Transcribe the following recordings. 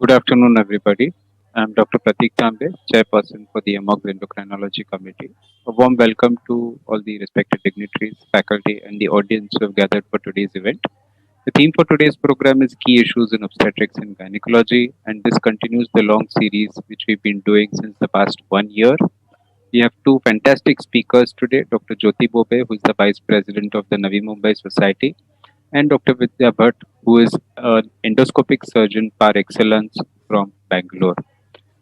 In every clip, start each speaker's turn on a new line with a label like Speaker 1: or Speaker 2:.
Speaker 1: Good afternoon, everybody. I'm Dr. Pratik Tambe, Chairperson for the AMOG Endocrinology Committee. A warm welcome to all the respected dignitaries, faculty, and the audience who have gathered for today's event. The theme for today's program is Key Issues in Obstetrics and Gynecology, and this continues the long series which we've been doing since the past 1 year. We have two fantastic speakers today, Dr. Jyoti Bobe, who is the Vice President of the Navi Mumbai Society, and Dr. Vidya Bhatt, who is an endoscopic surgeon par excellence from Bangalore.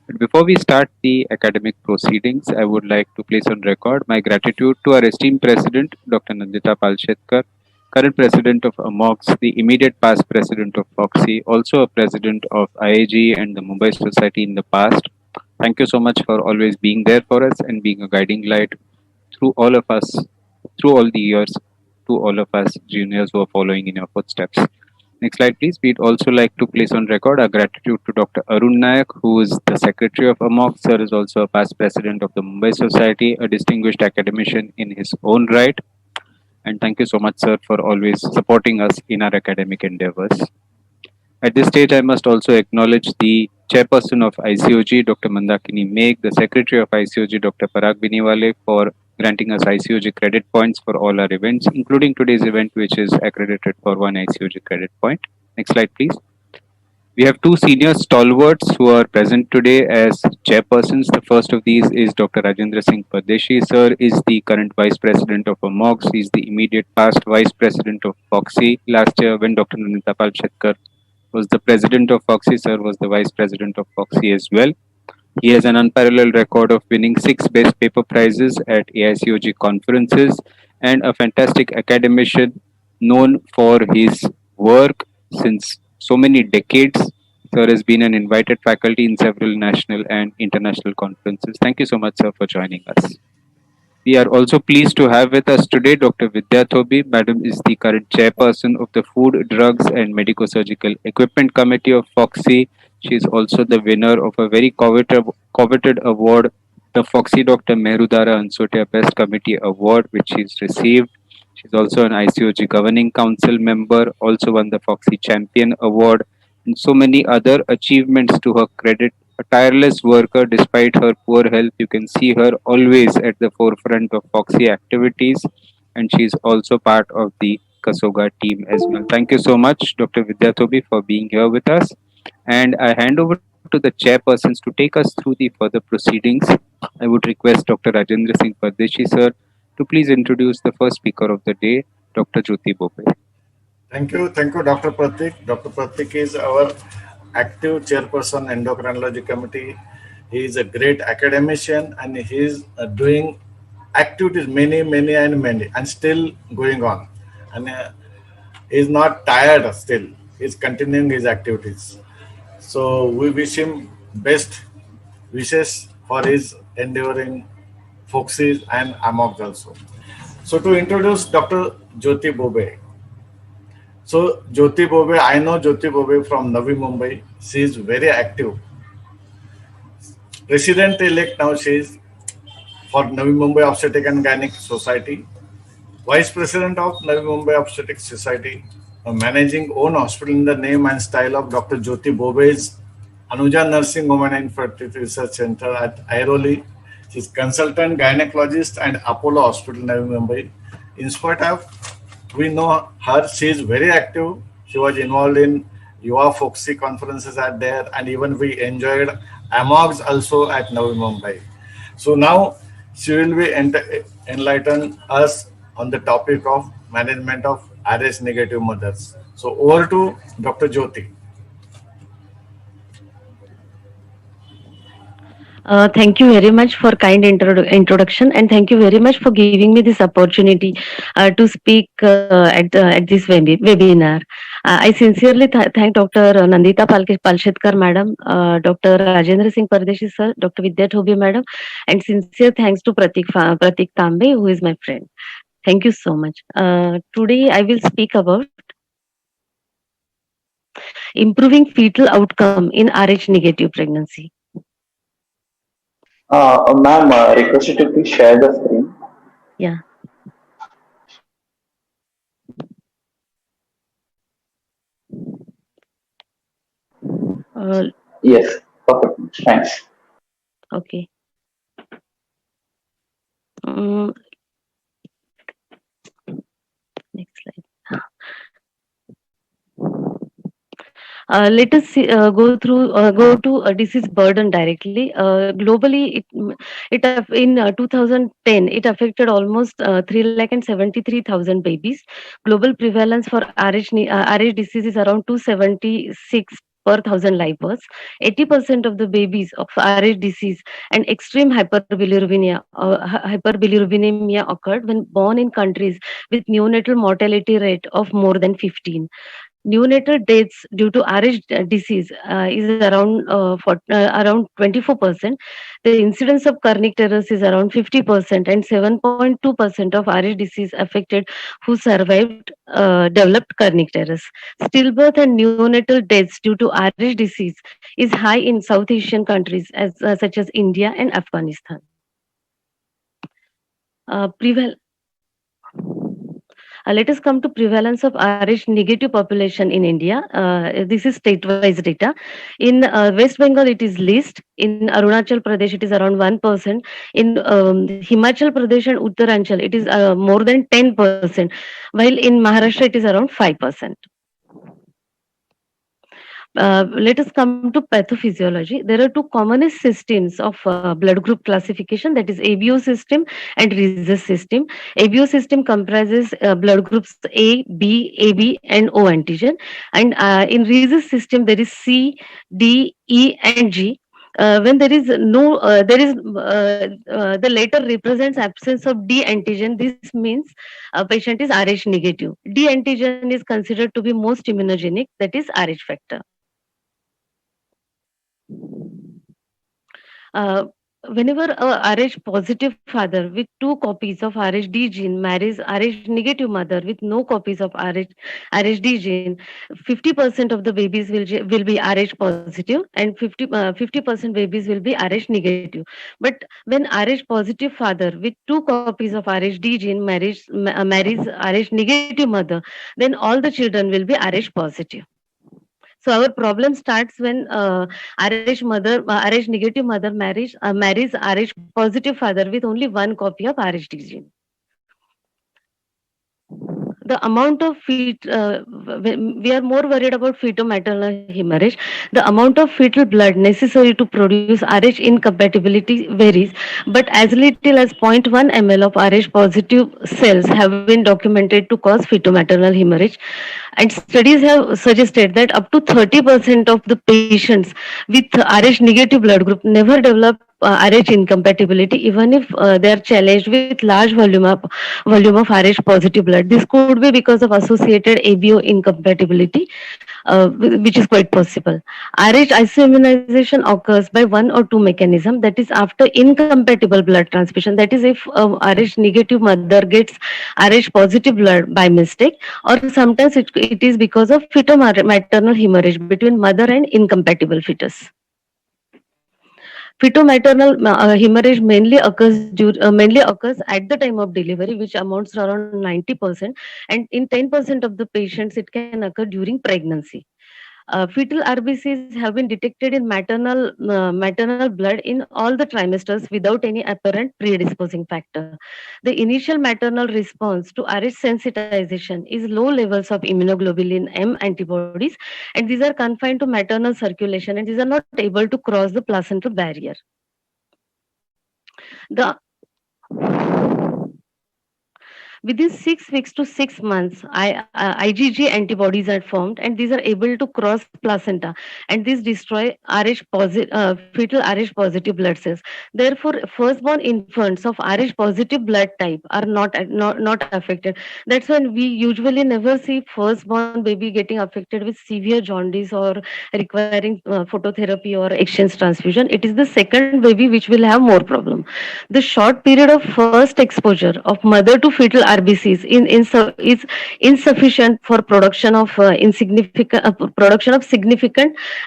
Speaker 1: But before we start the academic proceedings, I would like to place on record my gratitude to our esteemed President, Dr. Nandita Palshetkar, current President of AMOX, the immediate past President of FOXY, also a President of IAG and the Mumbai Society in the past. Thank you so much for always being there for us and being a guiding light through all of us, through all the years, to all of us juniors who are following in your footsteps. Next slide, please. We'd also like to place on record our gratitude to Dr. Arun Nayak, who is the Secretary of AMOC. Sir is also a past President of the Mumbai Society, a distinguished academician in his own right. And thank you so much, sir, for always supporting us in our academic endeavors. At this stage, I must also acknowledge the chairperson of ICOG, Dr. Mandakini Meg, the secretary of ICOG, Dr. Parag Biniwale, for granting us ICOG credit points for all our events, including today's event, which is accredited for one ICOG credit point. Next slide, please. We have two senior stalwarts who are present today as chairpersons. The first of these is Dr. Rajendra Singh Pardeshi. Sir is the current vice president of AMOX. He is the immediate past vice president of FOXY. Last year, when Dr. Nandita Palshetkar was the president of FOXY, sir was the vice president of FOXY as well. He has an unparalleled record of winning 6 best paper prizes at AICOG conferences and a fantastic academician known for his work since so many decades. Sir has been an invited faculty in several national and international conferences. Thank you so much, sir, for joining us. We are also pleased to have with us today Dr. Vidya Thobi. Madam is the current chairperson of the Food, Drugs and Medico-Surgical Equipment Committee of FOXY. She is also the winner of a very coveted award, the FOXY Dr. Mehrudara Ansotia Best Committee Award, which she's received. She's also an ICOG Governing Council member, also won the FOXY Champion Award, and so many other achievements to her credit. A tireless worker despite her poor health. You can see her always at the forefront of FOXY activities, and she's also part of the Kasoga team as well. Thank you so much, Dr. Vidya Thobi, for being here with us. And I hand over to the chairpersons to take us through the further proceedings. I would request Dr. Rajendra Singh Pardeshi, sir, to please introduce the first speaker of the day, Dr. Jyoti Bope.
Speaker 2: Thank you, Dr. Pratik. Dr. Pratik is our active chairperson endocrinology committee. He is a great academician and he is doing activities many and still going on. And he is not tired still. He is continuing his activities. So we wish him best wishes for his endeavoring Foxes and Amox also. So to introduce Dr. Jyoti Bobe. So Jyoti Bobe, I know Jyoti Bobe from Navi Mumbai. She is very active. President-elect now she is for Navi Mumbai Obstetric and Gynec Society, Vice President of Navi Mumbai Obstetric Society, managing own hospital in the name and style of Dr. Jyoti Bobe's Anuja Nursing Women and Fertility Research Center at Airoli. She is consultant gynecologist and Apollo Hospital, Navi Mumbai. In spite of we know her, she is very active. She was involved in UA Foxy conferences at there, and even we enjoyed AMOGs also at Navi Mumbai. So now she will be enlighten us on the topic of management of RH negative mothers. So over to Dr. Jyoti.
Speaker 3: Thank you very much for kind introduction, and thank you very much for giving me this opportunity to speak at this webinar. I sincerely thank Dr. Nandita Palshetkar madam, Dr. Rajendra Singh Pardeshi sir, Dr. Vidya Thobi madam, and sincere thanks to Pratik Tambe, who is my friend. Thank you so much. Today I will speak about improving fetal outcome in RH negative pregnancy.
Speaker 4: Ma'am, request you to please share the screen.
Speaker 3: Yeah.
Speaker 4: Yes, perfect. Thanks.
Speaker 3: Okay. Mm, Next slide. Let us go to disease burden directly. Globally, in 2010 it affected almost 3,73,000 babies. Global prevalence for RH disease is around 276 per thousand live births. 80% of the babies of RH disease and extreme hyperbilirubinemia occurred when born in countries with neonatal mortality rate of more than 15. Neonatal deaths due to RH disease is around 24%. The incidence of kernicterus is around 50%, and 7.2% of RH disease affected who survived developed kernicterus. Stillbirth and neonatal deaths due to RH disease is high in South Asian countries such as India and Afghanistan. Preval Let us come to prevalence of RH negative population in India. This is state-wise data. In West Bengal, it is least. In Arunachal Pradesh, it is around 1%. In Himachal Pradesh and Uttaranchal, it is more than 10%, while in Maharashtra, it is around 5%. Let us come to pathophysiology. There are two commonest systems of blood group classification, that is ABO system and rhesus system. ABO system comprises blood groups A, B, AB, and O antigen. And in rhesus system, there is C, D, E, and G. When there is no, the latter represents absence of D antigen. This means a patient is Rh negative. D antigen is considered to be most immunogenic, that is Rh factor. Uh, Whenever a Rh positive father with two copies of RhD gene marries Rh negative mother with no copies of RhD gene, 50% of the babies will be Rh positive, and 50% babies will be Rh negative. But when Rh positive father with two copies of RhD gene marries Rh negative mother, then all the children will be Rh positive. So our problem starts when RH negative mother marries RH positive father with only one copy of RhD gene. The amount of we are more worried about fetal-maternal hemorrhage. The amount of fetal blood necessary to produce Rh incompatibility varies, but as little as 0.1 ml of Rh positive cells have been documented to cause fetal-maternal hemorrhage. And studies have suggested that up to 30% of the patients with Rh negative blood group never develop Rh incompatibility, even if they are challenged with large volume of Rh positive blood. This could be because of associated ABO incompatibility, which is quite possible. Rh isoimmunization occurs by one or two mechanisms. That is, after incompatible blood transfusion. That is, if Rh negative mother gets Rh positive blood by mistake, or sometimes it is because of fetal-maternal hemorrhage between mother and incompatible fetus. Fetal-maternal hemorrhage mainly occurs at the time of delivery, which amounts to around 90%, and in 10% of the patients, it can occur during pregnancy. Fetal RBCs have been detected in maternal blood in all the trimesters without any apparent predisposing factor. The initial maternal response to Rh sensitization is low levels of immunoglobulin M antibodies, and these are confined to maternal circulation, and these are not able to cross the placental barrier. The Within 6 weeks to 6 months, IgG antibodies are formed, and these are able to cross placenta, and these destroy fetal Rh positive blood cells. Therefore, firstborn infants of Rh positive blood type are not affected. That's when we usually never see firstborn baby getting affected with severe jaundice or requiring phototherapy or exchange transfusion. It is the second baby which will have more problem. The short period of first exposure of mother to fetal RBCs is insufficient for production of significant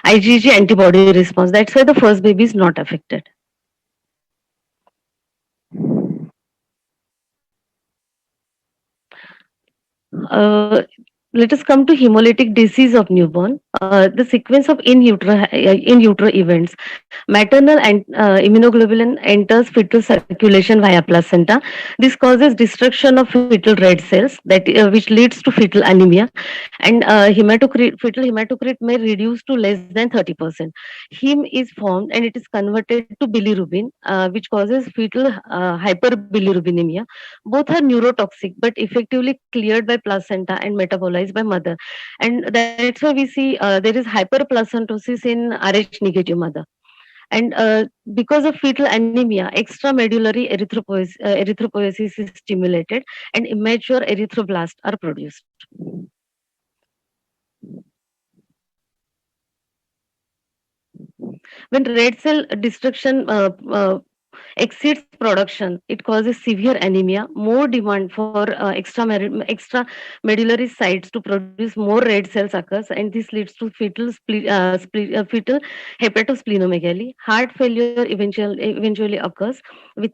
Speaker 3: IgG antibody response. That's why the first baby is not affected. Uh, Let us come to hemolytic disease of newborn. The sequence of in utero events. Maternal and immunoglobulin enters fetal circulation via placenta. This causes destruction of fetal red cells, which leads to fetal anemia, and fetal hematocrit may reduce to less than 30%. Heme is formed and it is converted to bilirubin, which causes fetal hyperbilirubinemia. Both are neurotoxic but effectively cleared by placenta and metabolized by mother. And that's why we see there is hyperplacentosis in Rh negative mother. And because of fetal anemia, extramedullary erythropoiesis is stimulated and immature erythroblasts are produced. When red cell destruction exceeds production, it causes severe anemia, more demand for extramedullary sites to produce more red cells occurs, and this leads to fetal hepatosplenomegaly. Heart failure eventually occurs with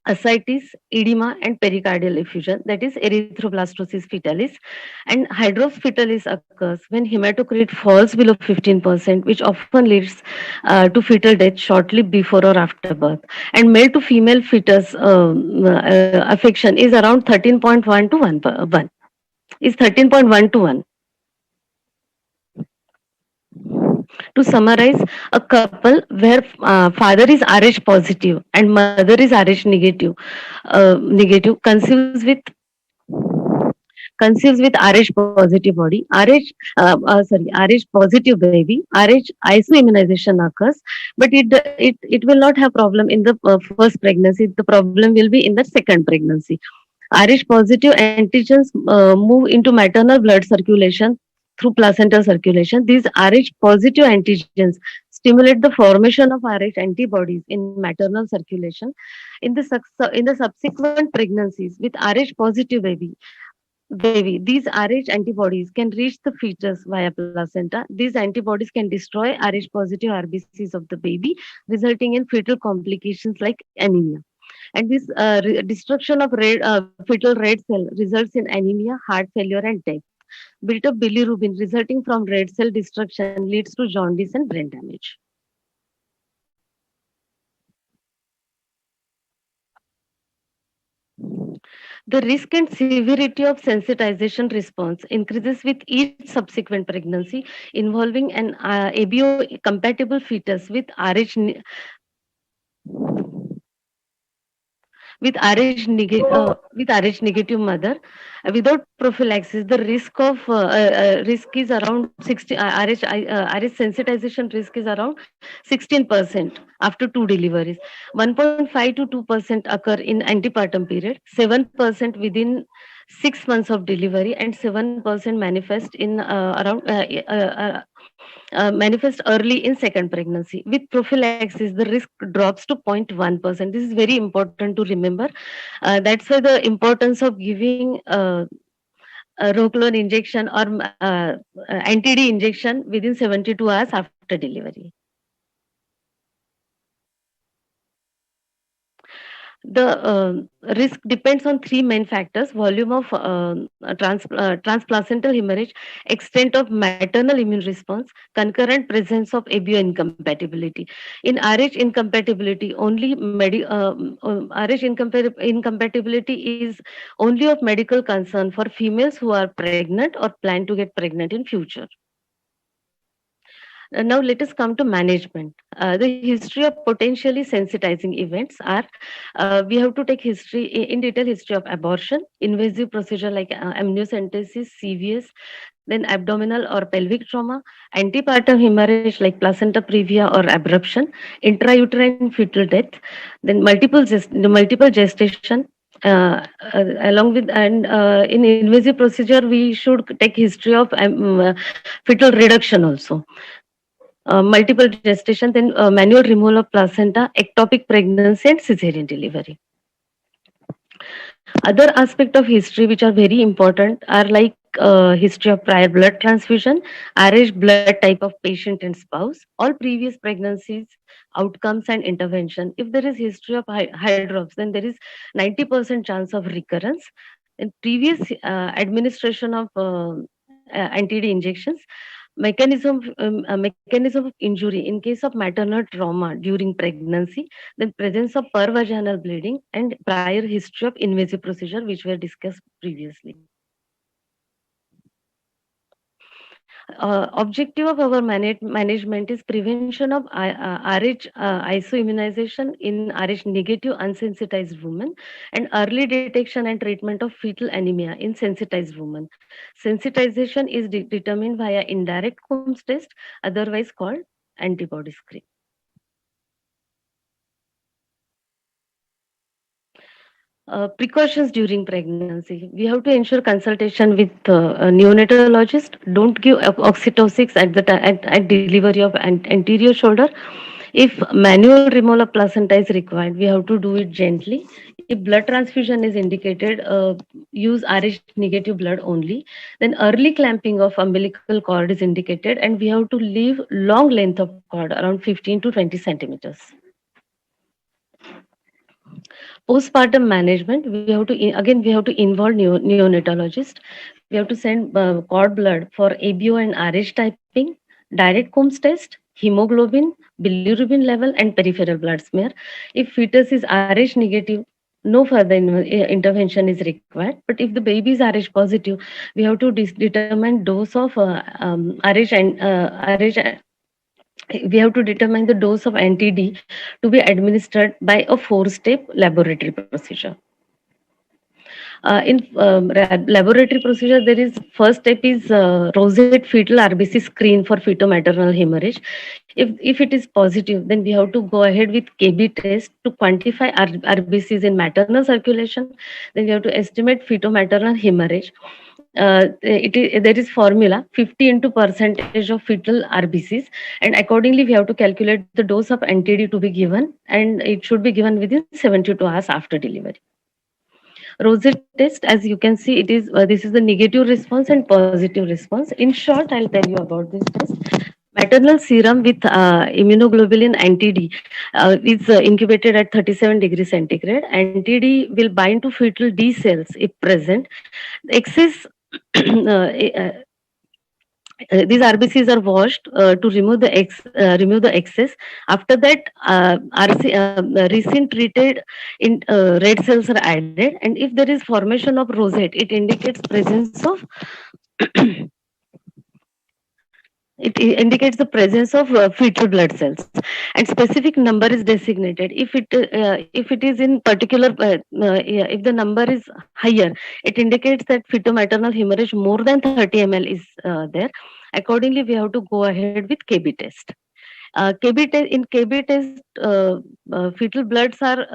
Speaker 3: ascites, edema, and pericardial effusion, that is erythroblastosis fetalis. And hydros fetalis occurs when hematocrit falls below 15%, which often leads to fetal death shortly before or after birth. And male to female fetus affection is around 13.1 to 1, is 13.1 to 1. To summarize, a couple where father is Rh positive and mother is Rh negative conceives with Rh positive body, Rh positive baby, Rh isoimmunization occurs, but it will not have problem in the first pregnancy. The problem will be in the second pregnancy. Rh positive antigens move into maternal blood circulation through placental circulation. These Rh positive antigens stimulate the formation of Rh antibodies in maternal circulation. In the subsequent pregnancies with Rh positive baby, these Rh antibodies can reach the fetus via placenta. These antibodies can destroy Rh positive RBCs of the baby, resulting in fetal complications like anemia. And this destruction of fetal red cell results in anemia, heart failure, and death. Built up bilirubin resulting from red cell destruction leads to jaundice and brain damage. The risk and severity of sensitization response increases with each subsequent pregnancy involving an ABO compatible fetus with Rh negative mother. Without prophylaxis, the risk is around 60. Rh sensitization risk is around 16% after two deliveries. 1.5 to 2% occur in antepartum period. 7% within 6 months of delivery, and 7% manifest early in second pregnancy. With prophylaxis, the risk drops to 0.1%. This is very important to remember. That's why the importance of giving a Rocolone injection or anti-D injection within 72 hours after delivery. The risk depends on three main factors: volume of transplacental hemorrhage, extent of maternal immune response, concurrent presence of ABO incompatibility. In Rh incompatibility, incompatibility is only of medical concern for females who are pregnant or plan to get pregnant in future. Now let us come to management. The history of potentially sensitizing events are, we have to take in detail history of abortion, invasive procedure like amniocentesis, CVS, then abdominal or pelvic trauma, antepartum hemorrhage like placenta previa or abruption, intrauterine fetal death, then multiple gestation, along with, and in invasive procedure we should take history of fetal reduction also, multiple gestation, then manual removal of placenta, ectopic pregnancy, and cesarean delivery. Other aspect of history which are very important are like history of prior blood transfusion, Rh blood type of patient and spouse, all previous pregnancies, outcomes and intervention. If there is history of hydrops, then there is 90% chance of recurrence. In previous administration of anti-D injections, mechanism of injury in case of maternal trauma during pregnancy, then presence of pervaginal bleeding and prior history of invasive procedure, which were discussed previously. Objective of our management is prevention of RH isoimmunization in RH negative unsensitized women and early detection and treatment of fetal anemia in sensitized women. Sensitization is determined via indirect Coombs test, otherwise called antibody screen. Precautions during pregnancy. We have to ensure consultation with a neonatologist. Don't give oxytocics at the at delivery of anterior shoulder. If manual removal of placenta is required, we have to do it gently. If blood transfusion is indicated, use RH negative blood only. Then early clamping of umbilical cord is indicated, and we have to leave long length of cord around 15 to 20 centimeters. Postpartum management, we have to again we have to involve neonatologist. We have to send cord blood for ABO and RH typing, direct Coombs test, hemoglobin, bilirubin level, and peripheral blood smear. If fetus is RH negative, no further intervention is required. But if the baby is RH positive, we have to determine dose of RH and RH. We have to determine the dose of anti-D to be administered by a 4-step laboratory procedure. In laboratory procedure, there is first step is rosette fetal RBC screen for fetomaternal hemorrhage. If it is positive, then we have to go ahead with KB test to quantify RBCs in maternal circulation. Then we have to estimate fetomaternal hemorrhage. There is formula 50 into percentage of fetal RBCs, and accordingly we have to calculate the dose of anti-D to be given, and it should be given within 72 hours after delivery. Rosette test, as you can see, it is this is the negative response and positive response. In short, I'll tell you about this test. Maternal serum with immunoglobulin anti-D is incubated at 37 degrees centigrade. Anti-D will bind to fetal D cells if present. Excess these RBCs are washed to remove the excess. After that, resin treated in red cells are added, and if there is formation of rosette, it indicates presence of the presence of fetal blood cells, and specific number is designated. If it is in particular, if the number is higher, it indicates that fetomaternal hemorrhage more than 30 ml is there. Accordingly, we have to go ahead with KB test. In KB test, fetal blood cell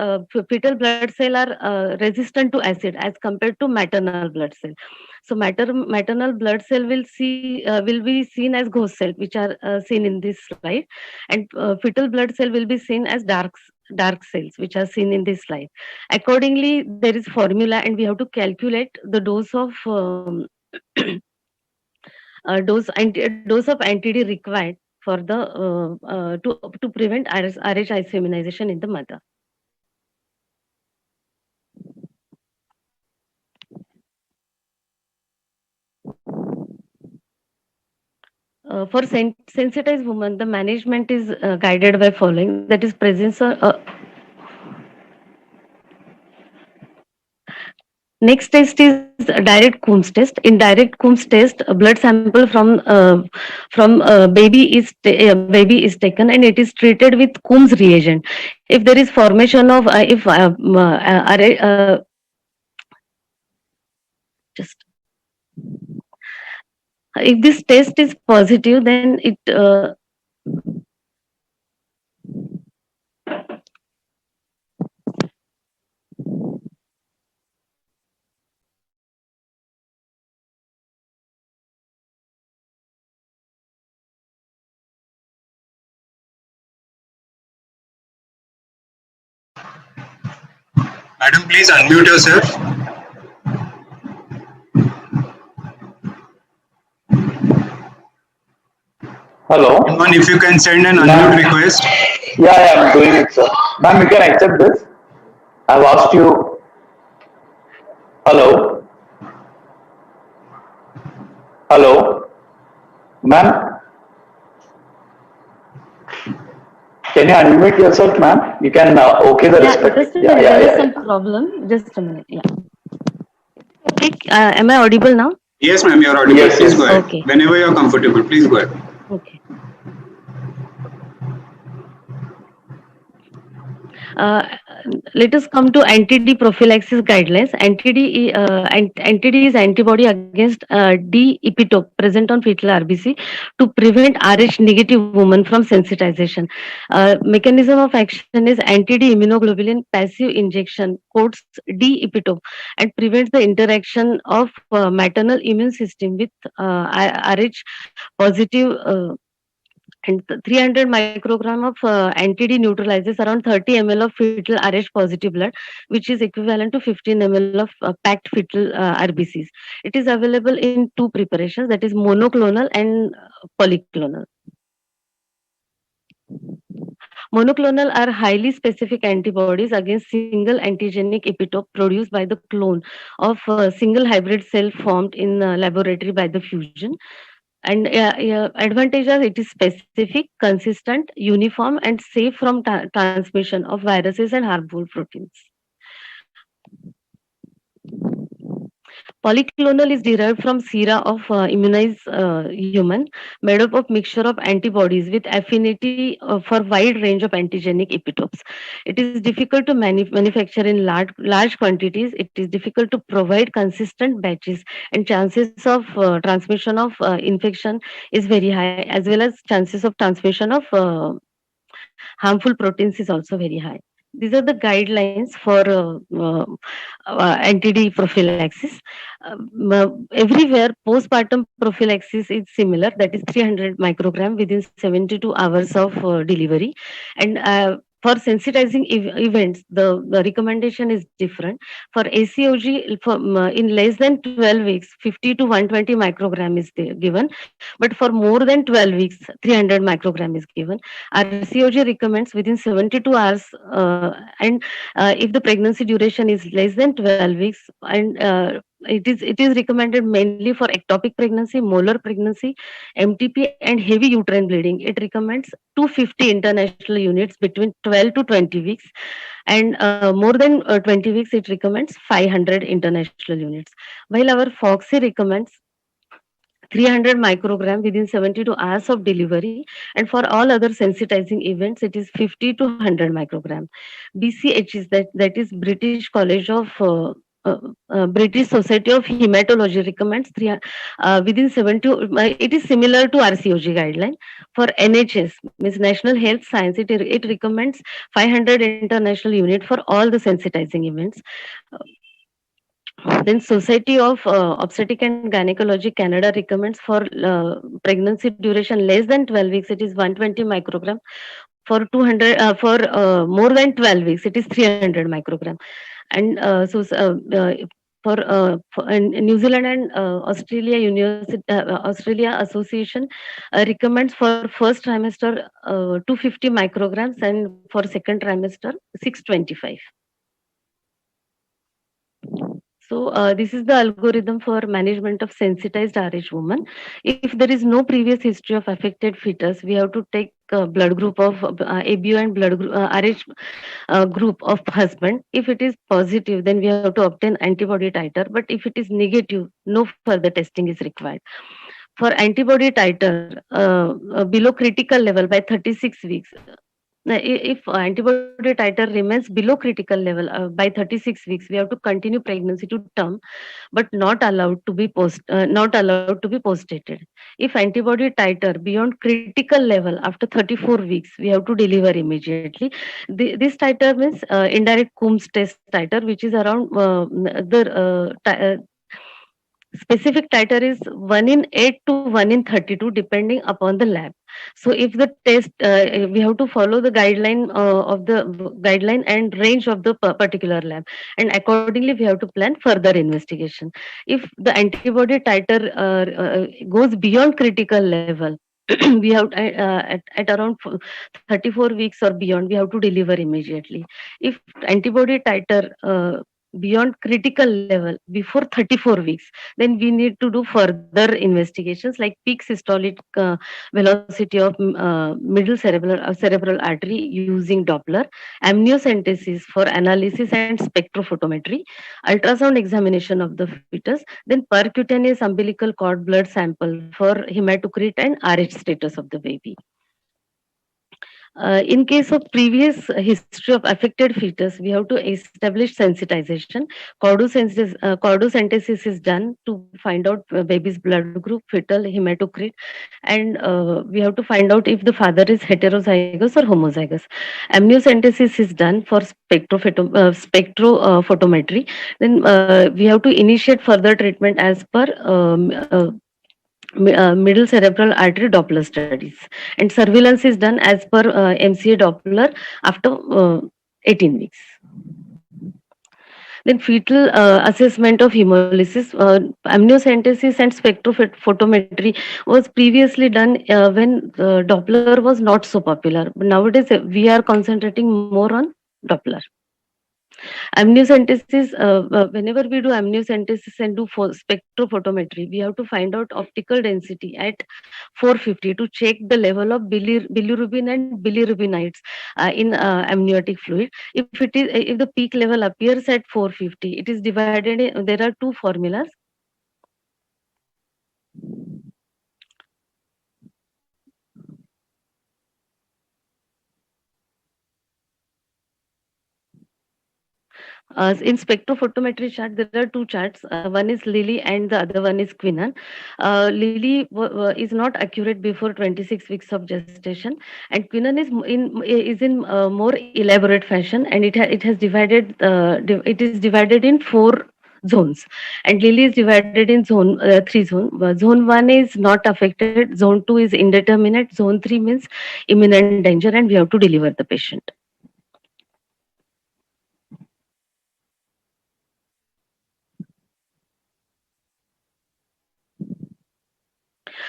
Speaker 3: are resistant to acid as compared to maternal blood cell. So maternal blood cell will be seen as ghost cell, which are seen in this slide, and fetal blood cell will be seen as dark cells, which are seen in this slide. Accordingly, there is formula, and we have to calculate the dose of dose of anti-D required for the to prevent RH isoimmunization in the mother. For sensitized women, the management is guided by following, that is presence of next test is direct Coombs test. In direct Coombs test, a blood sample from baby is taken, and it is treated with Coombs reagent. If there is formation of if this test is positive, then it
Speaker 5: Madam, please unmute yourself.
Speaker 4: Hello.
Speaker 5: One, if you can send an unmute request.
Speaker 4: Yeah, I'm doing it, sir. Ma'am, you can accept this. I've asked you. Hello. Hello, ma'am. Can you unmute yourself, ma'am? You can okay the
Speaker 3: Yeah,
Speaker 4: respect.
Speaker 3: just a
Speaker 4: Yeah,
Speaker 3: minute.
Speaker 4: yeah,
Speaker 3: There is
Speaker 4: yeah,
Speaker 3: some
Speaker 4: yeah.
Speaker 3: problem. Just a minute. Yeah. Okay. Am I audible now?
Speaker 5: Yes, ma'am, you're audible.
Speaker 4: Yes,
Speaker 5: Please go
Speaker 4: yes.
Speaker 5: ahead.
Speaker 3: Okay.
Speaker 5: Whenever you're comfortable, please go ahead.
Speaker 3: Okay. Uh, Let us come to anti-D prophylaxis guidelines. Anti-D is antibody against D epitope present on fetal RBC to prevent Rh negative women from sensitization. Mechanism of action is anti-D immunoglobulin passive injection coats D epitope and prevents the interaction of maternal immune system with Rh positive. And 300 microgram of anti-D neutralizes around 30 ml of fetal Rh positive blood, which is equivalent to 15 ml of packed fetal RBCs. It is available in two preparations, that is monoclonal and polyclonal. Monoclonal are highly specific antibodies against single antigenic epitope produced by the clone of a single hybrid cell formed in laboratory by the fusion. And advantages, it is specific, consistent, uniform, and safe from transmission of viruses and harmful proteins. Polyclonal is derived from sera of immunized human, made up of mixture of antibodies with affinity for wide range of antigenic epitopes. It is difficult to manufacture in large quantities. It is difficult to provide consistent batches, and chances of transmission of infection is very high, as well as chances of transmission of harmful proteins is also very high. These are the guidelines for anti-D prophylaxis. Everywhere, postpartum prophylaxis is similar, that is 300 microgram within 72 hours of delivery. And for sensitizing events, the recommendation is different. For ACOG, in less than 12 weeks, 50 to 120 microgram is given, but for more than 12 weeks, 300 microgram is given. RCOG recommends within 72 hours, and if the pregnancy duration is less than 12 weeks, and it is recommended mainly for ectopic pregnancy, molar pregnancy, MTP, and heavy uterine bleeding. It recommends 250 international units between 12 to 20 weeks, and more than 20 weeks, it recommends 500 international units. While our FOXY recommends 300 microgram within 72 hours of delivery, and for all other sensitizing events it is 50 to 100 microgram. BCH is that is British College of British Society of Hematology recommends within 70. It is similar to RCOG guideline. For NHS, means National Health Science, it recommends 500 international unit for all the sensitizing events. Then Society of Obstetric and Gynecology Canada recommends for pregnancy duration less than 12 weeks, it is 120 microgram. For 200, for more than 12 weeks, it is 300 microgram. And in New Zealand and Australia Association recommends for first trimester 250 micrograms, and for second trimester 625. So this is the algorithm for management of sensitized Rh woman. If there is no previous history of affected fetus, we have to take blood group of ABO and blood group, Rh group of husband. If it is positive, then we have to obtain antibody titer. But if it is negative, no further testing is required. For antibody titer below critical level by 36 weeks, if antibody titer remains below critical level by 36 weeks, we have to continue pregnancy to term, but not allowed to be post-dated. If antibody titer beyond critical level after 34 weeks, we have to deliver immediately. This titer means indirect Coombs test titer, which is around specific titer is 1 in 8 to 1 in 32 depending upon the lab. So if the test, we have to follow the guideline of the guideline and range of the particular lab, and accordingly we have to plan further investigation. If the antibody titer goes beyond critical level, we have at around 34 weeks or beyond, we have to deliver immediately. If antibody titer beyond critical level before 34 weeks, then we need to do further investigations like peak systolic velocity of cerebral artery using Doppler, amniocentesis for analysis and spectrophotometry, ultrasound examination of the fetus, then percutaneous umbilical cord blood sample for hematocrit and RH status of the baby. In case of previous history of affected fetus, we have to establish sensitization. Cordocentesis is done to find out baby's blood group, fetal hematocrit, and we have to find out if the father is heterozygous or homozygous. Amniocentesis is done for spectrophotometry. Then we have to initiate further treatment as per middle cerebral artery Doppler studies. And surveillance is done as per MCA Doppler after 18 weeks. Then fetal assessment of hemolysis, amniocentesis and spectrophotometry was previously done when Doppler was not so popular. But nowadays, we are concentrating more on Doppler. Amniocentesis, whenever we do amniocentesis and do spectrophotometry, we have to find out optical density at 450 to check the level of bilirubin and bilirubinides in amniotic fluid. If the peak level appears at 450, it is divided. There are two formulas. In spectrophotometry chart, there are two charts. One is Lilly and the other one is Quinnan. Lilly is not accurate before 26 weeks of gestation, and Quinnan is in more elaborate fashion, and it has divided. It is divided in 4 zones, and Lilly is divided in 3 zones. Zone 1 is not affected. Zone 2 is indeterminate. Zone 3 means imminent danger, and we have to deliver the patient.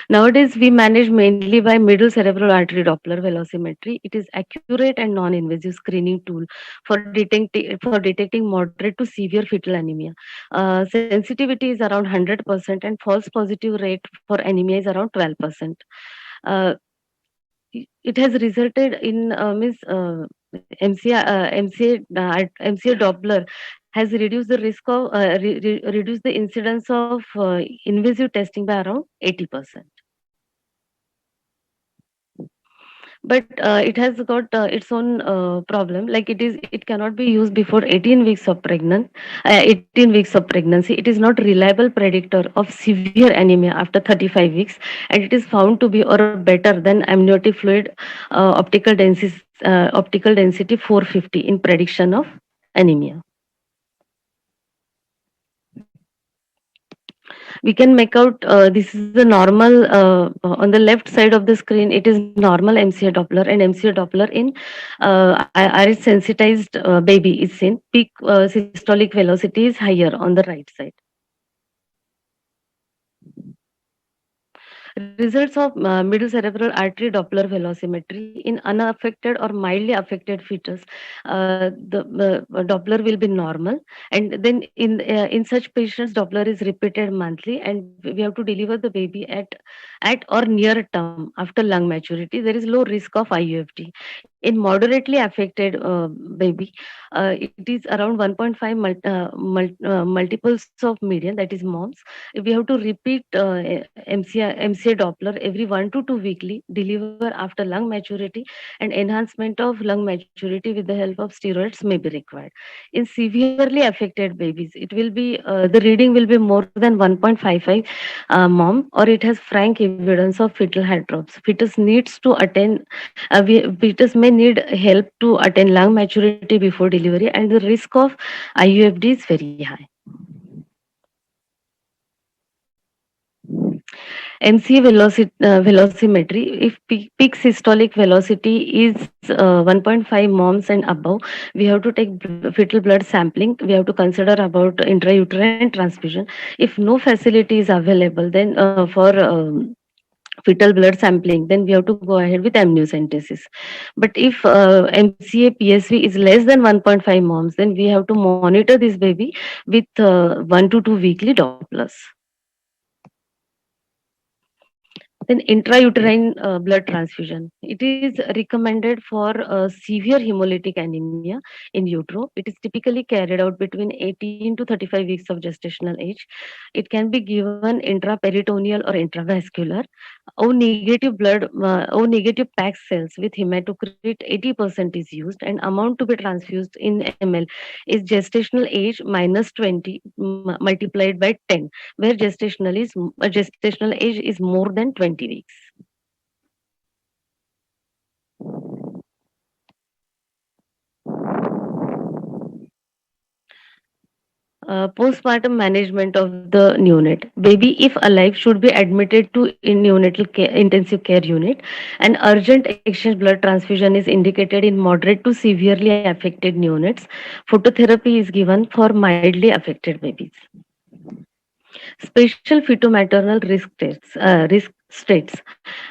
Speaker 3: Nowadays, we manage mainly by middle cerebral artery Doppler velocimetry. It is accurate and non-invasive screening tool for detecting moderate to severe fetal anemia. Sensitivity is around 100%, and false positive rate for anemia is around 12%. Uh, it has resulted in MCA Doppler has reduced the risk of reduced the incidence of invasive testing by around 80%. But it has got its own problem, like it cannot be used before 18 weeks of pregnancy. It is not reliable predictor of severe anemia after 35 weeks, and it is found to be or better than amniotic fluid optical density 450 in prediction of anemia. We can make out this is the normal on the left side of the screen. It is normal MCA Doppler, and MCA Doppler in iris sensitized baby is seen. Peak systolic velocity is higher on the right side. Results of middle cerebral artery Doppler velocimetry in unaffected or mildly affected fetus. The Doppler will be normal, and then in such patients, Doppler is repeated monthly, and we have to deliver the baby at or near term after lung maturity. There is low risk of IUFT. In moderately affected baby, it is around 1.5 multiples of median, that is moms. We have to repeat MCA Doppler every 1 to 2 weekly, deliver after lung maturity, and enhancement of lung maturity with the help of steroids may be required. In severely affected babies, it will be the reading will be more than 1.55 mom, or it has frank evidence of fetal heart drops. Fetus needs to attain fetus may need help to attain lung maturity before delivery, and the risk of IUFD is very high. MCA velocimetry, if peak systolic velocity is 1.5 moms and above, we have to take fetal blood sampling. We have to consider about intrauterine transfusion. If no facility is available, then for fetal blood sampling, then we have to go ahead with amniocentesis. But if MCA PSV is less than 1.5 moms, then we have to monitor this baby with 1 to 2 weekly Dopplers. Then intrauterine blood transfusion. It is recommended for severe hemolytic anemia in utero. It is typically carried out between 18 to 35 weeks of gestational age. It can be given intraperitoneal or intravascular. O negative O negative packed cells with hematocrit 80% is used, and amount to be transfused in ml is gestational age minus 20 multiplied by 10, where gestational age is more than 20 weeks. Postpartum management of the neonate. Baby, if alive, should be admitted to neonatal care, intensive care unit. An urgent exchange blood transfusion is indicated in moderate to severely affected neonates. Phototherapy is given for mildly affected babies. Special fetomaternal risk states: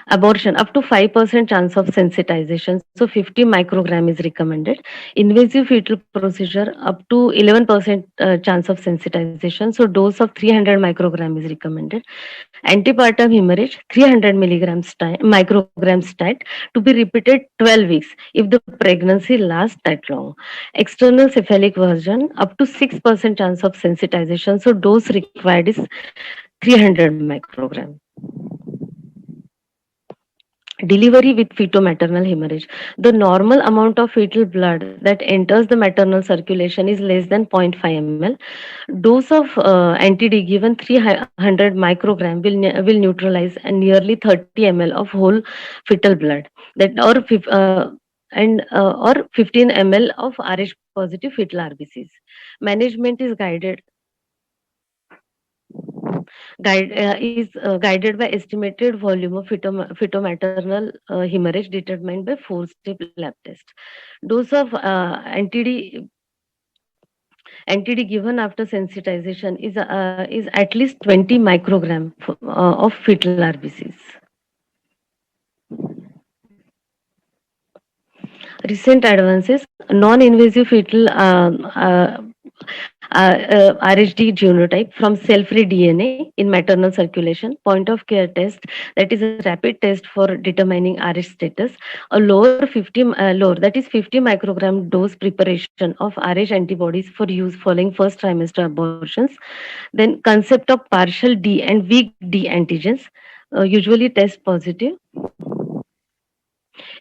Speaker 3: abortion up to 5% chance of sensitization, so 50 microgram is recommended. Invasive fetal procedure up to 11% chance of sensitization, so dose of 300 microgram is recommended. Antepartum hemorrhage 300 micrograms stat to be repeated 12 weeks if the pregnancy lasts that long. External cephalic version up to 6% chance of sensitization, so dose required is 300 microgram. Delivery with feto-maternal hemorrhage. The normal amount of fetal blood that enters the maternal circulation is less than 0.5 ml. Dose of anti-D given 300 microgram will neutralize nearly 30 ml of whole fetal blood, that or 15 ml of Rh positive fetal RBCs. Management is guided by estimated volume of fetomaternal hemorrhage determined by 4-step lab test. Dose of anti-D given after sensitization is at least 20 microgram of fetal RBCs. Recent advances: non-invasive fetal RHD genotype from cell-free DNA in maternal circulation, point of care test, that is a rapid test for determining RH status, a lower that is 50 microgram dose preparation of RH antibodies for use following first trimester abortions. Then concept of partial D and weak D antigens, usually test positive.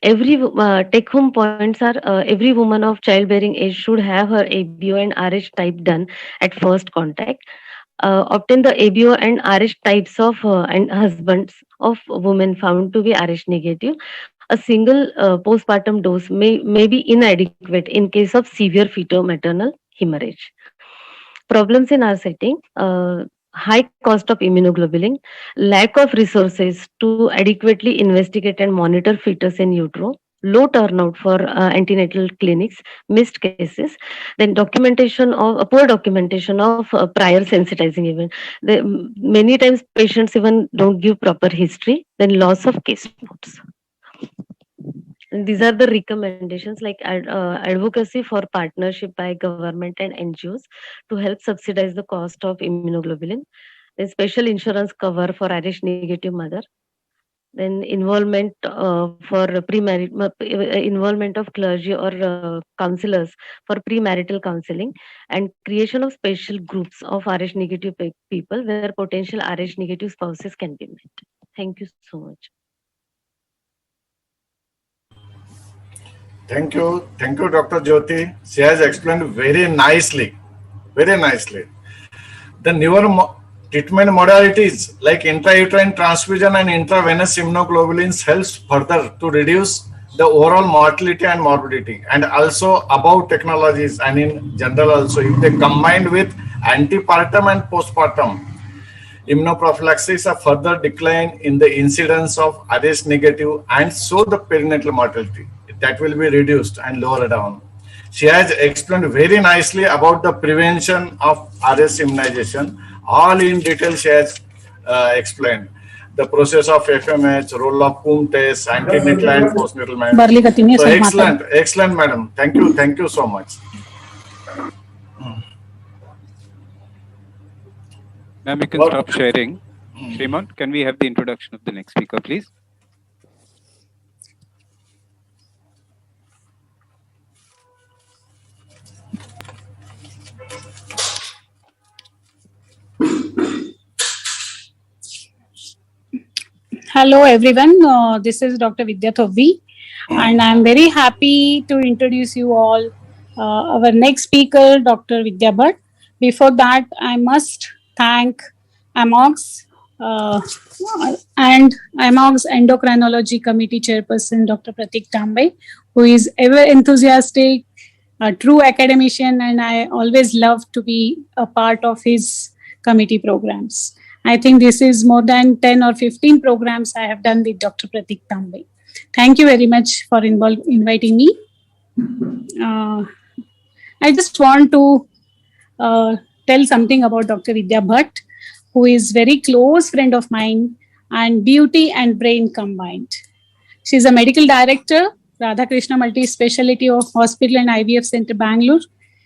Speaker 3: Every take-home points are: every woman of childbearing age should have her ABO and RH type done at first contact. Obtain the ABO and RH types of and husbands of women found to be RH negative. A single postpartum dose may be inadequate in case of severe feto-maternal hemorrhage. Problems in our setting: high cost of immunoglobulin, lack of resources to adequately investigate and monitor fetus in utero, low turnout for antenatal clinics, missed cases, then documentation of poor documentation of prior sensitizing event. Many times patients even don't give proper history, then loss of case notes. And these are the recommendations, like advocacy for partnership by government and NGOs to help subsidize the cost of immunoglobulin. Then special insurance cover for RH negative mother. Then involvement involvement of clergy or counselors for premarital counseling, and creation of special groups of RH negative people where potential RH negative spouses can be met. Thank you so much.
Speaker 2: Thank you, Dr. Jyoti. She has explained very nicely, very nicely. The newer treatment modalities like intrauterine transfusion and intravenous immunoglobulins helps further to reduce the overall mortality and morbidity, and also above technologies and in general also, if they combined with antepartum and postpartum immunoprophylaxis, a further decline in the incidence of RH negative and so the perinatal mortality that will be reduced and lower down. She has explained very nicely about the prevention of RH immunization. All in detail she has explained. the process of FMH, role of womb test, antenatal and postnatal management. So excellent, madam. Thank you so much.
Speaker 1: Ma'am, you can stop sharing. Shriman, can we have the introduction of the next speaker, please?
Speaker 6: Hello everyone, this is Dr. Vidya Thobi and I am very happy to introduce you all our next speaker, Dr. Vidya Bhatt. Before that, I must thank AMOG's and AMOG's Endocrinology Committee Chairperson, Dr. Pratik Tambe, who is ever enthusiastic, a true academician, and I always love to be a part of his committee programs. I think this is more than 10 or 15 programs I have done with Dr. Pratik Tambe. Thank you very much for inviting me. I just want to tell something about Dr. Vidya Bhatt, who is very close friend of mine and beauty and brain combined. She is a medical director, Radhakrishna Multi-Speciality Hospital and IVF Center, Bangalore.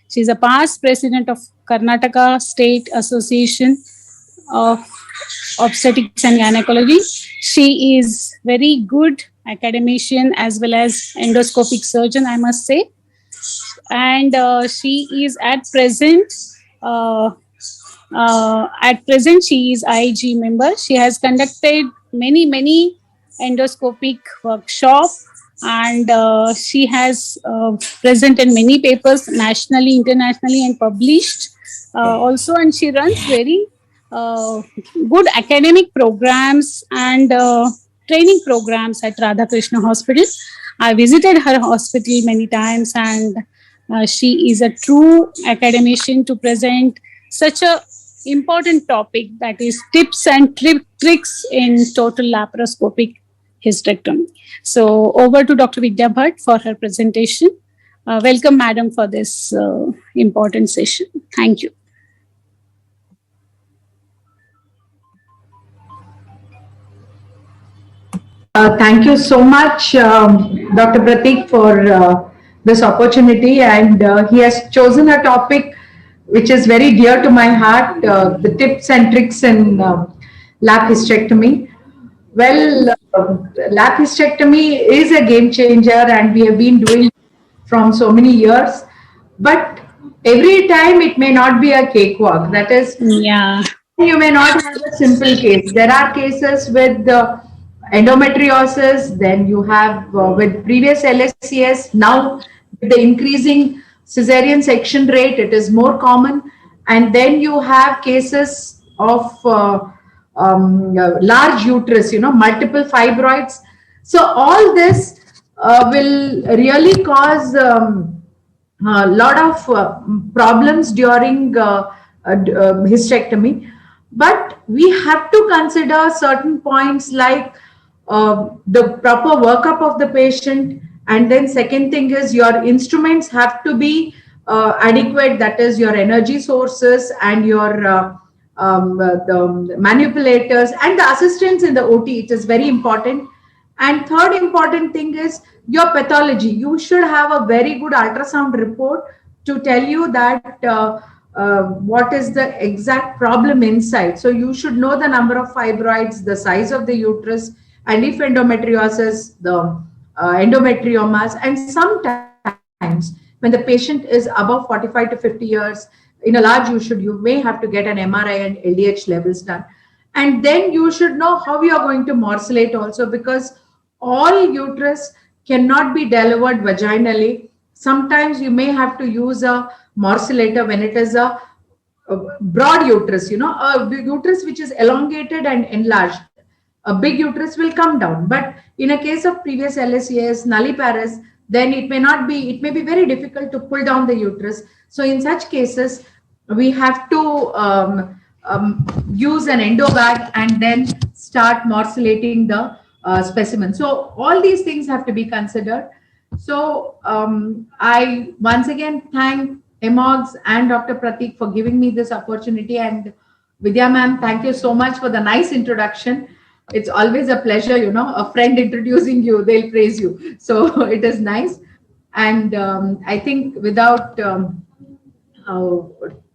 Speaker 6: She is a past president of Karnataka State Association of Obstetrics and Gynecology. She is very good academician as well as endoscopic surgeon, I must say. And she is at present she is IG member. She has conducted many endoscopic workshops and she has presented many papers nationally, internationally and published also, and she runs very good academic programs and training programs at Radhakrishna Hospital. I visited her hospital many times and she is a true academician to present such a important topic, that is tips and tricks in total laparoscopic hysterectomy. So over to Dr. Vidya Bhatt for her presentation. Welcome, madam, for this important session. Thank you.
Speaker 7: Thank you so much, Dr. Pratik, for this opportunity. And he has chosen a topic which is very dear to my heart, the tips and tricks in lap hysterectomy. Well, lap hysterectomy is a game changer and we have been doing it from so many years. But every time it may not be a cakewalk. That is, you may not have a simple case. There are cases with endometriosis, then you have with previous LSCS, now with the increasing cesarean section rate, it is more common. And then you have cases of large uterus, multiple fibroids. So all this will really cause a lot of problems during hysterectomy. But we have to consider certain points like the proper workup of the patient, and then second thing is your instruments have to be adequate, that is your energy sources and your the manipulators and the assistants in the OT. It is very important. And third important thing is your pathology. You should have a very good ultrasound report to tell you that what is the exact problem inside. So you should know the number of fibroids, the size of the uterus, and if endometriosis, the endometriomas. And sometimes when the patient is above 45 to 50 years, in a large you may have to get an MRI and LDH levels done. And then you should know how you are going to morcellate also, because all uterus cannot be delivered vaginally. Sometimes you may have to use a morcellator when it is a broad uterus, a uterus which is elongated and enlarged. A big uterus will come down. But in a case of previous LSCS, nulliparous, then it may be very difficult to pull down the uterus. So in such cases, we have to use an endo bag and then start morcellating the specimen. So all these things have to be considered. So I once again thank EMOGS and Dr. Pratik for giving me this opportunity. And Vidya ma'am, thank you so much for the nice introduction. it's always a pleasure, a friend introducing you, they'll praise you. So it is nice. And I think without uh,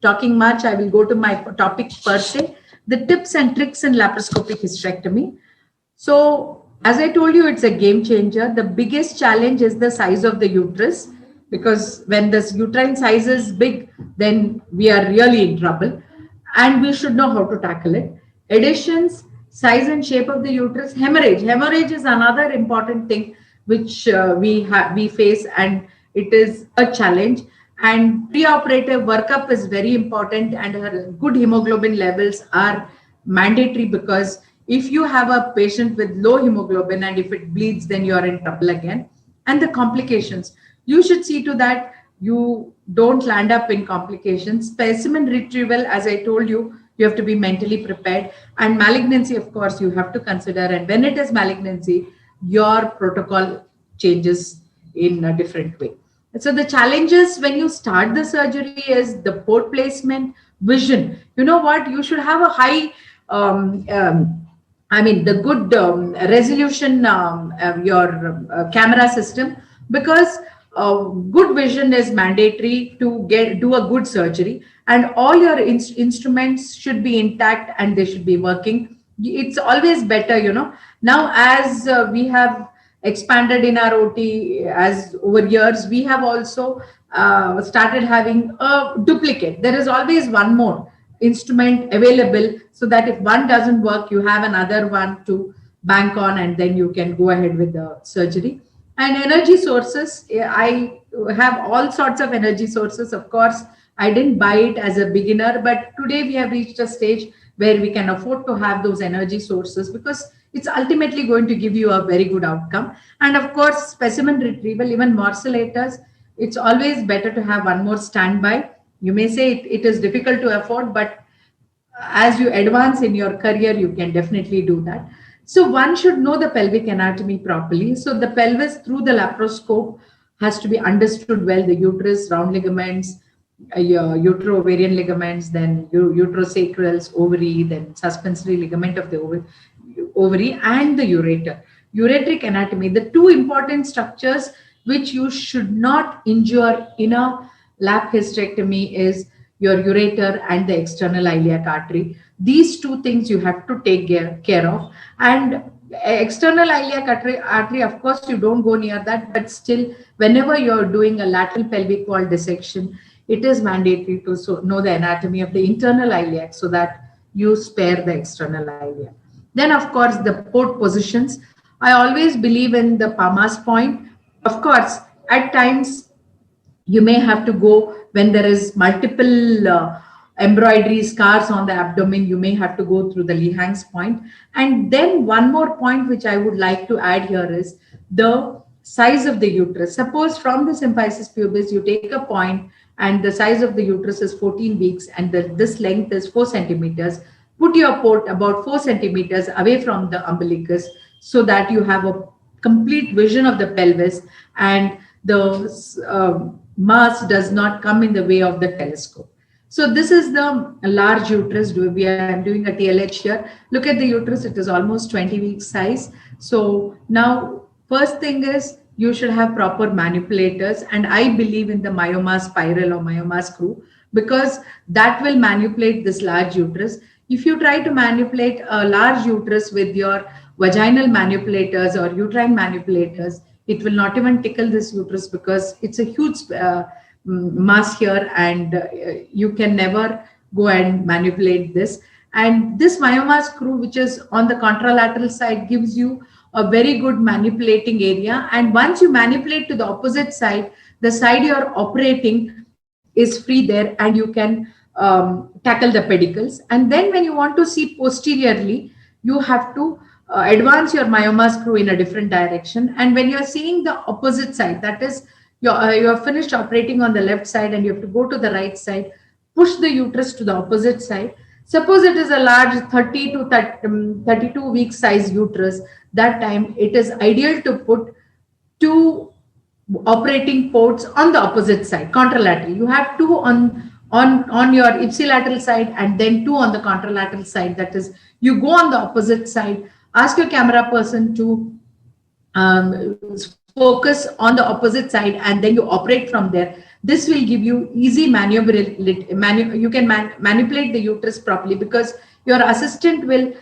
Speaker 7: talking much, I will go to my topic per se, the tips and tricks in laparoscopic hysterectomy. So, as I told you, it's a game changer. The biggest challenge is the size of the uterus, because when this uterine size is big, then we are really in trouble, and we should know how to tackle it. Additions, size and shape of the uterus, hemorrhage. Hemorrhage is another important thing which we face, and it is a challenge. And preoperative workup is very important, and her good hemoglobin levels are mandatory, because if you have a patient with low hemoglobin and if it bleeds, then you are in trouble again. And the complications, you should see to that you don't land up in complications. Specimen retrieval, as I told you, you have to be mentally prepared. And malignancy, of course, you have to consider. And when it is malignancy, your protocol changes in a different way. So the challenges when you start the surgery is the port placement, vision. You know what? You should have a high, the good resolution, your camera system, because good vision is mandatory to do a good surgery, and all your instruments should be intact and they should be working. It's always better, Now, as we have expanded in our OT, as over years, we have also started having a duplicate. There is always one more instrument available, so that if one doesn't work, you have another one to bank on, and then you can go ahead with the surgery. And energy sources, I have all sorts of energy sources. Of course, I didn't buy it as a beginner, but today we have reached a stage where we can afford to have those energy sources, because it's ultimately going to give you a very good outcome. And of course, specimen retrieval, even morcellators, it's always better to have one more standby. You may say it is difficult to afford, but as you advance in your career, you can definitely do that. So one should know the pelvic anatomy properly. So the pelvis through the laparoscope has to be understood well, the uterus, round ligaments, your uterovarian ligaments, then uterosacrals, ovary, then suspensory ligament of the ovary, and the ureter. Ureteric anatomy, the two important structures which you should not injure in a lap hysterectomy is your ureter and the external iliac artery. These two things you have to take care of. And external iliac artery, of course, you don't go near that, but still, whenever you're doing a lateral pelvic wall dissection, it is mandatory to know the anatomy of the internal iliac, so that you spare the external iliac. Then, of course, the port positions. I always believe in the Palmas point. Of course, at times, you may have to go when there is multiple embroidery scars on the abdomen. You may have to go through the Lehang's point. And then one more point which I would like to add here is the size of the uterus. Suppose from the symphysis pubis, you take a point and the size of the uterus is 14 weeks and this length is 4 centimeters. Put your port about 4 centimeters away from the umbilicus, so that you have a complete vision of the pelvis, and the mass does not come in the way of the telescope. So this is the large uterus. I'm doing a TLH here. Look at the uterus. It is almost 20 weeks size. So now, first thing is you should have proper manipulators. And I believe in the myoma spiral or myoma screw, because that will manipulate this large uterus. If you try to manipulate a large uterus with your vaginal manipulators or uterine manipulators, it will not even tickle this uterus, because it's a huge mass here, and you can never go and manipulate this. And this myoma screw, which is on the contralateral side, gives you a very good manipulating area. And once you manipulate to the opposite side, the side you're operating is free there, and you can tackle the pedicles. And then when you want to see posteriorly, you have to advance your myoma screw in a different direction. And when you're seeing the opposite side, that is, you're finished operating on the left side and you have to go to the right side, push the uterus to the opposite side. Suppose it is a large 30 to 32 week size uterus. That time it is ideal to put 2 operating ports on the opposite side, contralateral. You have 2 on your ipsilateral side and then 2 on the contralateral side. That is, you go on the opposite side. ask your camera person to focus on the opposite side, and then you operate from there. This will give you easy maneuverability. You can manipulate the uterus properly, because your assistant will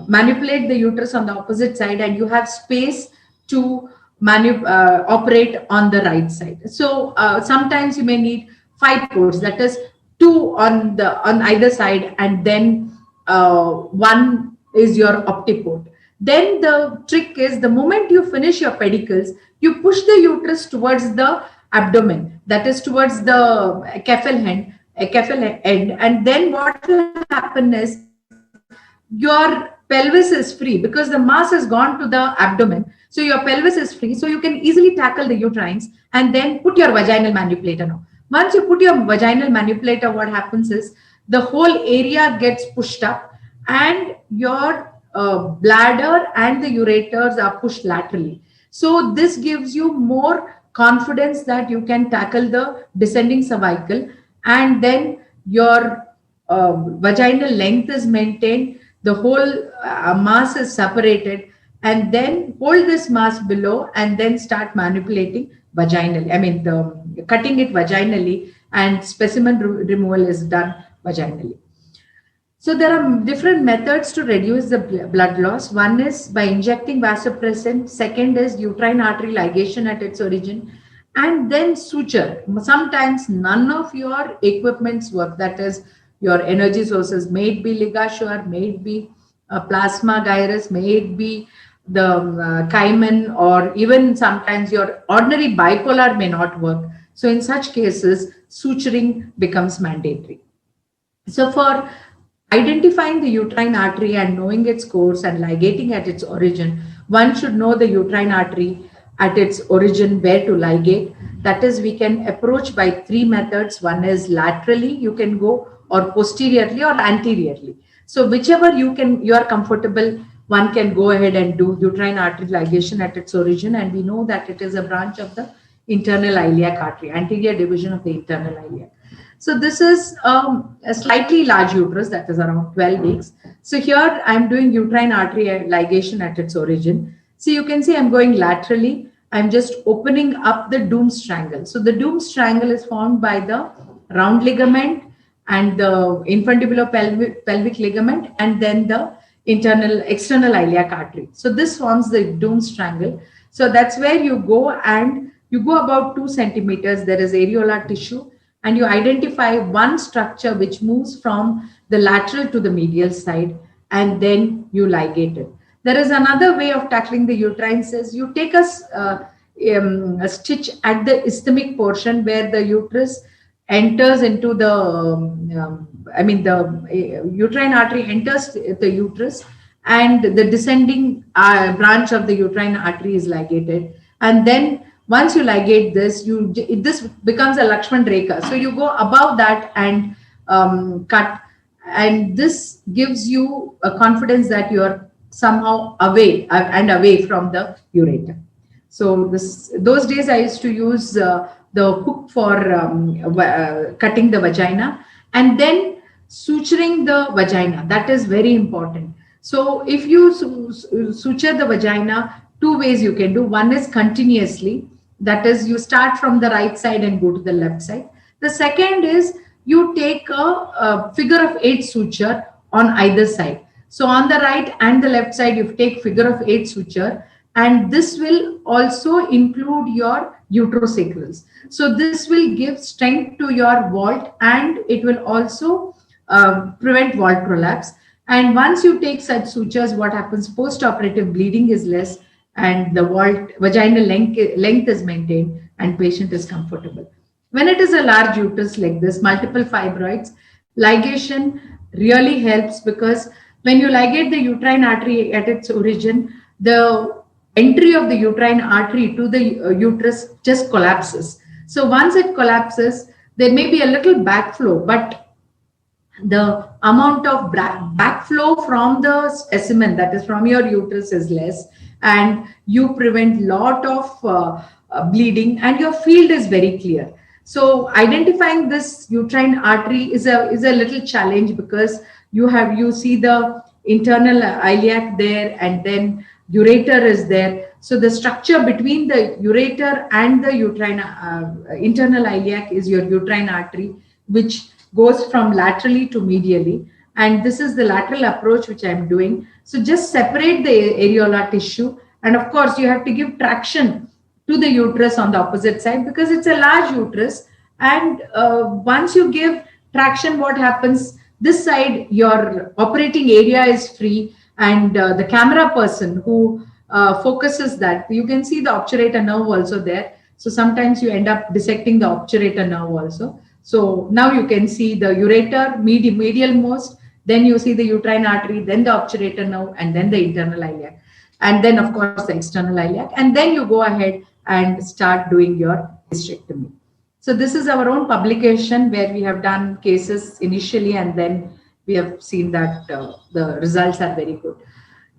Speaker 7: manipulate the uterus on the opposite side, and you have space to operate on the right side. So sometimes you may need 5 ports, that is 2 on either side, and then 1 is your optiport. Then the trick is, the moment you finish your pedicles, you push the uterus towards the abdomen, that is towards the cephal end, and then what will happen is your pelvis is free, because the mass has gone to the abdomen. So your pelvis is free, so you can easily tackle the uterines and then put your vaginal manipulator now. Once you put your vaginal manipulator, what happens is the whole area gets pushed up, and your bladder and the ureters are pushed laterally. So this gives you more confidence that you can tackle the descending cervical, and then your vaginal length is maintained, the whole mass is separated, and then hold this mass below and then start manipulating vaginally. I mean, cutting it vaginally, and specimen removal is done vaginally. So there are different methods to reduce the blood loss. One is by injecting vasopressin. Second is uterine artery ligation at its origin. And then suture. Sometimes none of your equipments work. That is, your energy sources, may it be ligashore, may it be plasma gyrus, may it be the Cayman, or even sometimes your ordinary bipolar may not work. So in such cases, suturing becomes mandatory. So for identifying the uterine artery and knowing its course and ligating at its origin, one should know the uterine artery at its origin, where to ligate. That is, we can approach by 3 methods. One is laterally, you can go, or posteriorly, or anteriorly. So whichever you are comfortable, one can go ahead and do uterine artery ligation at its origin. And we know that it is a branch of the internal iliac artery, anterior division of the internal iliac. So this is a slightly large uterus, that is around 12 weeks. So here I'm doing uterine artery ligation at its origin. So you can see I'm going laterally. I'm just opening up the Doom's triangle. So the Doom's triangle is formed by the round ligament and the infundibulopelvic ligament, and then the external iliac artery. So this forms the Doom's triangle. So that's where you go, and you go about 2 centimeters. There is areolar tissue, and you identify one structure which moves from the lateral to the medial side, and then you ligate it. There is another way of tackling the uterines is you take a stitch at the isthmic portion, where the uterus enters into the, the uterine artery enters the uterus, and the descending branch of the uterine artery is ligated. And then once you ligate this, this becomes a Lakshman Rekha. So you go above that and cut, and this gives you a confidence that you are somehow away from the ureter. So those days I used to use the hook for cutting the vagina, and then suturing the vagina. That is very important. So if you suture the vagina, 2 ways you can do. One is continuously. That is, you start from the right side and go to the left side. The second is you take a figure of 8 suture on either side. So on the right and the left side, you take figure of 8 suture, and this will also include your uterosacrals. So this will give strength to your vault, and it will also prevent vault prolapse. And once you take such sutures, what happens? Post-operative bleeding is less, and the vaginal length is maintained, and patient is comfortable. When it is a large uterus like this, multiple fibroids, ligation really helps, because when you ligate the uterine artery at its origin, the entry of the uterine artery to the uterus just collapses. So once it collapses, there may be a little backflow, but the amount of backflow from the specimen, that is from your uterus, is less, and you prevent lot of bleeding, and your field is very clear. So identifying this uterine artery is a little challenge, because you see the internal iliac there, and then ureter is there. So the structure between the ureter and the uterine internal iliac is your uterine artery, which goes from laterally to medially. And this is the lateral approach which I'm doing. So just separate the areola tissue. And of course, you have to give traction to the uterus on the opposite side because it's a large uterus. And once you give traction, what happens? This side, your operating area is free, and the camera person who focuses that, you can see the obturator nerve also there. So sometimes you end up dissecting the obturator nerve also. So now you can see the ureter, medial most, then you see the uterine artery, then the obturator nerve, and then the internal iliac, and then of course the external iliac, and then you go ahead and start doing your hysterectomy. So this is our own publication where we have done cases initially, and then we have seen that the results are very good.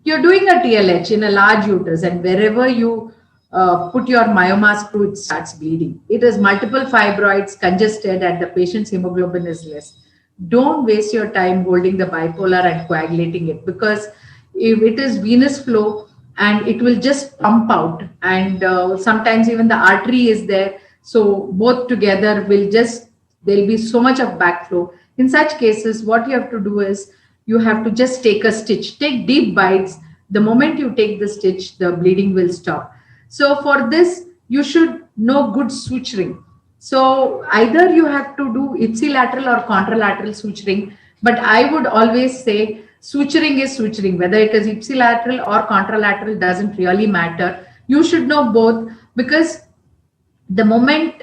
Speaker 7: You're doing a TLH in a large uterus, and wherever you put your myoma screw, it starts bleeding. It is multiple fibroids, congested, and the patient's hemoglobin is less. Don't waste your time holding the bipolar and coagulating it, because if it is venous flow and it will just pump out, and sometimes even the artery is there. So both together there'll be so much of backflow. In such cases, what you have to do is you have to just take a stitch, take deep bites. The moment you take the stitch, the bleeding will stop. So for this, you should know good suturing. So either you have to do ipsilateral or contralateral suturing, but I would always say suturing is suturing. Whether it is ipsilateral or contralateral doesn't really matter. You should know both, because the moment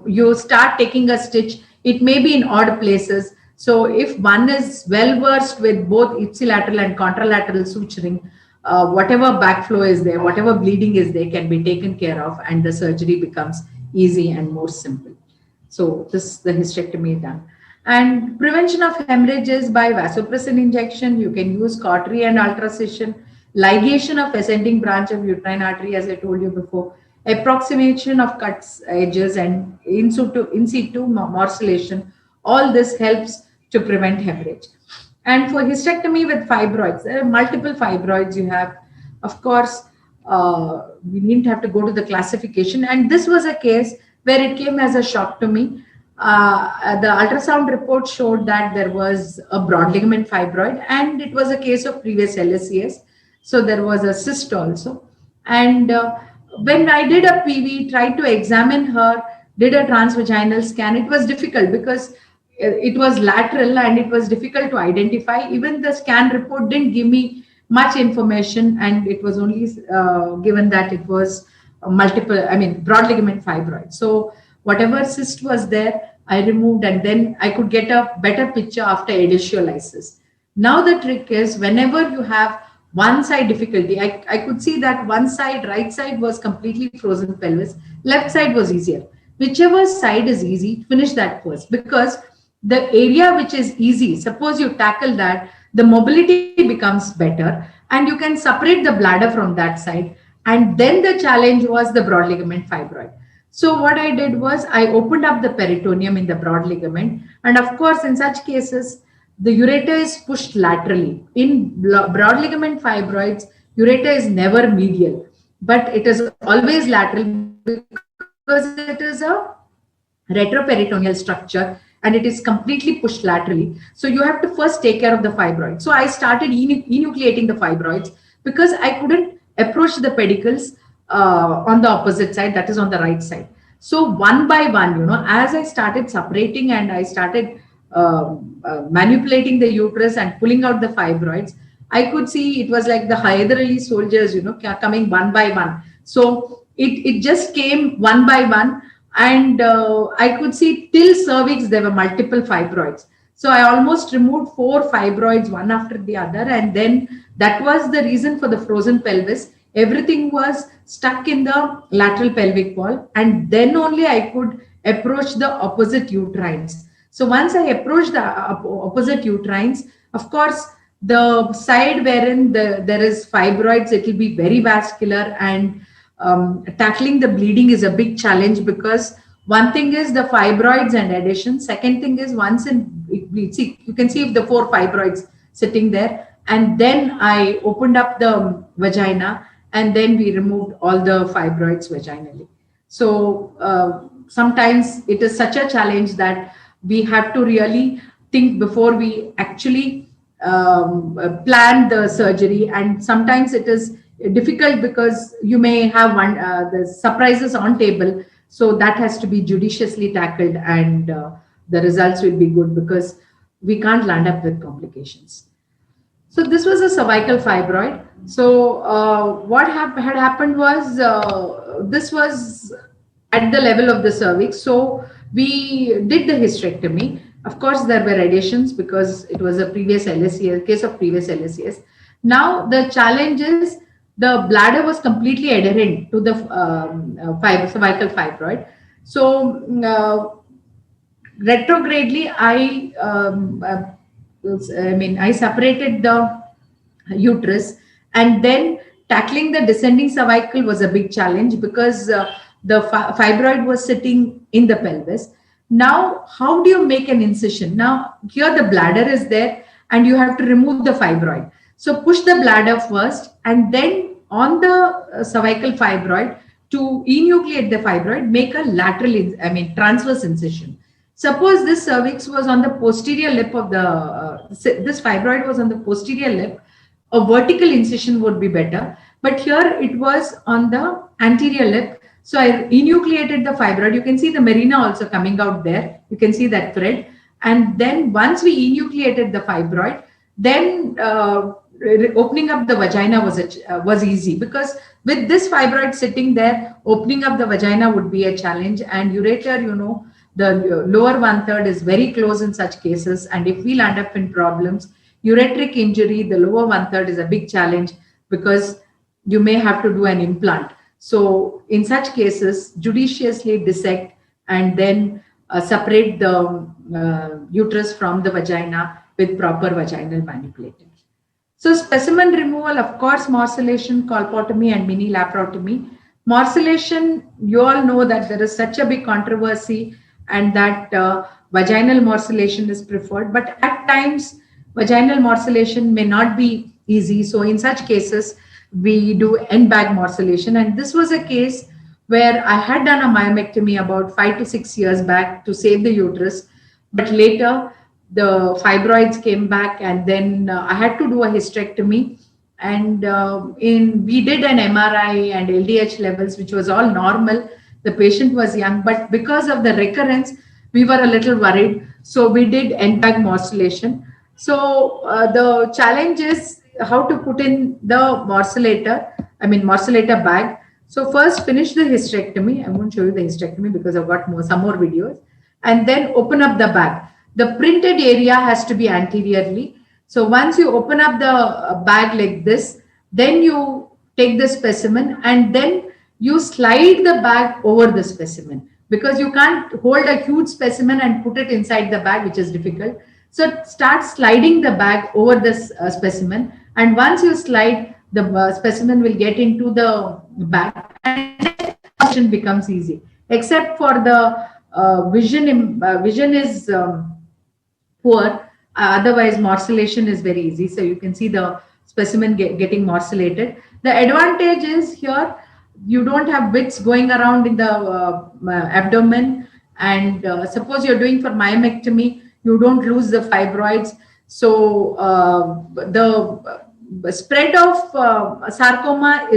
Speaker 7: you start taking a stitch, it may be in odd places. So if one is well versed with both ipsilateral and contralateral suturing, whatever backflow is there, whatever bleeding is there, can be taken care of, and the surgery becomes easy and more simple. So this the hysterectomy done. And prevention of hemorrhages by vasopressin injection, you can use cautery and ultrascision, ligation of ascending branch of uterine artery, as I told you before, approximation of cuts edges, and in situ morcellation. All this helps to prevent hemorrhage. And for hysterectomy with fibroids, there are multiple fibroids you have. Of course, we didn't have to go to the classification. And this was a case where it came as a shock to me. The ultrasound report showed that there was a broad ligament fibroid, and it was a case of previous LSCS. So there was a cyst also. And when I did a PV, tried to examine her, did a transvaginal scan, it was difficult because it was lateral and it was difficult to identify. Even the scan report didn't give me much information, and it was only given that it was broad ligament fibroid. So whatever cyst was there, I removed, and then I could get a better picture after ediliolysis. Now the trick is, whenever you have one side difficulty, I could see that one side, right side, was completely frozen pelvis, left side was easier. Whichever side is easy, finish that first, because the area which is easy, suppose you tackle that, the mobility becomes better, and you can separate the bladder from that side. And then the challenge was the broad ligament fibroid. So what I did was I opened up the peritoneum in the broad ligament, and of course in such cases the ureter is pushed laterally. In broad ligament fibroids, ureter is never medial, but it is always lateral because it is a retroperitoneal structure and it is completely pushed laterally. So you have to first take care of the fibroid. So I started enucleating the fibroids because I couldn't approach the pedicles on the opposite side, that is on the right side. So one by one, as I started separating and I started manipulating the uterus and pulling out the fibroids, I could see it was like the Hyder Ali soldiers, coming one by one. So it just came one by one, and I could see till cervix there were multiple fibroids. So I almost removed 4 fibroids one after the other, and then that was the reason for the frozen pelvis. Everything was stuck in the lateral pelvic wall, and then only I could approach the opposite uterines. So once I approached the opposite uterines, of course, the side wherein there is fibroids, it will be very vascular, and tackling the bleeding is a big challenge, because one thing is the fibroids and adhesion. Second thing is once it bleeds, see, you can see the 4 fibroids sitting there, and then I opened up the vagina, and then we removed all the fibroids vaginally. So sometimes it is such a challenge that we have to really think before we actually plan the surgery, and sometimes it is difficult because you may have the surprises on table, so that has to be judiciously tackled, and the results will be good because we can't land up with complications. So this was a cervical fibroid. So what had happened was this was at the level of the cervix. So we did the hysterectomy. Of course, there were additions because it was a previous LSCS, case of previous LSCS. Now the challenge is the bladder was completely adherent to the cervical fibroid. So retrogradely, I separated the uterus, and then tackling the descending cervical was a big challenge because the fibroid was sitting in the pelvis. Now, how do you make an incision? Now, here the bladder is there and you have to remove the fibroid. So push the bladder first, and then on the cervical fibroid, to enucleate the fibroid, make a lateral, transverse incision. Suppose this cervix was on the posterior lip of the, this fibroid was on the posterior lip, a vertical incision would be better. But here it was on the anterior lip. So I enucleated the fibroid. You can see the marina also coming out there. You can see that thread. And then once we enucleated the fibroid, then opening up the vagina was easy, because with this fibroid sitting there, opening up the vagina would be a challenge. And ureter, you know, the lower 1/3 is very close in such cases. And if we land up in problems, ureteric injury, the lower 1/3 is a big challenge because you may have to do an implant. So in such cases, judiciously dissect and then separate the uterus from the vagina with proper vaginal manipulating. So specimen removal, of course, morcellation, colpotomy, and mini laparotomy. Morcellation, you all know that there is such a big controversy and that vaginal morcellation is preferred. But at times, vaginal morcellation may not be easy. So in such cases, we do end bag morcellation. And this was a case where I had done a myomectomy about 5 to 6 years back to save the uterus. But later, the fibroids came back, and then I had to do a hysterectomy. And we did an MRI and LDH levels, which was all normal. The patient was young, but because of the recurrence, we were a little worried. So we did end bag morcellation. So the challenge is how to put in the morcellator bag. So first finish the hysterectomy. I won't show you the hysterectomy because I've got some more videos. And then open up the bag. The printed area has to be anteriorly. So once you open up the bag like this, then you take the specimen and then you slide the bag over the specimen, because you can't hold a huge specimen and put it inside the bag, which is difficult. So start sliding the bag over this specimen. And once you slide, the specimen will get into the bag and then becomes easy. Except for the vision is poor. Otherwise, morcellation is very easy. So you can see the specimen getting morcellated. The advantage is here, you don't have bits going around in the abdomen. And suppose you're doing for myomectomy, you don't lose the fibroids. So the spread of sarcoma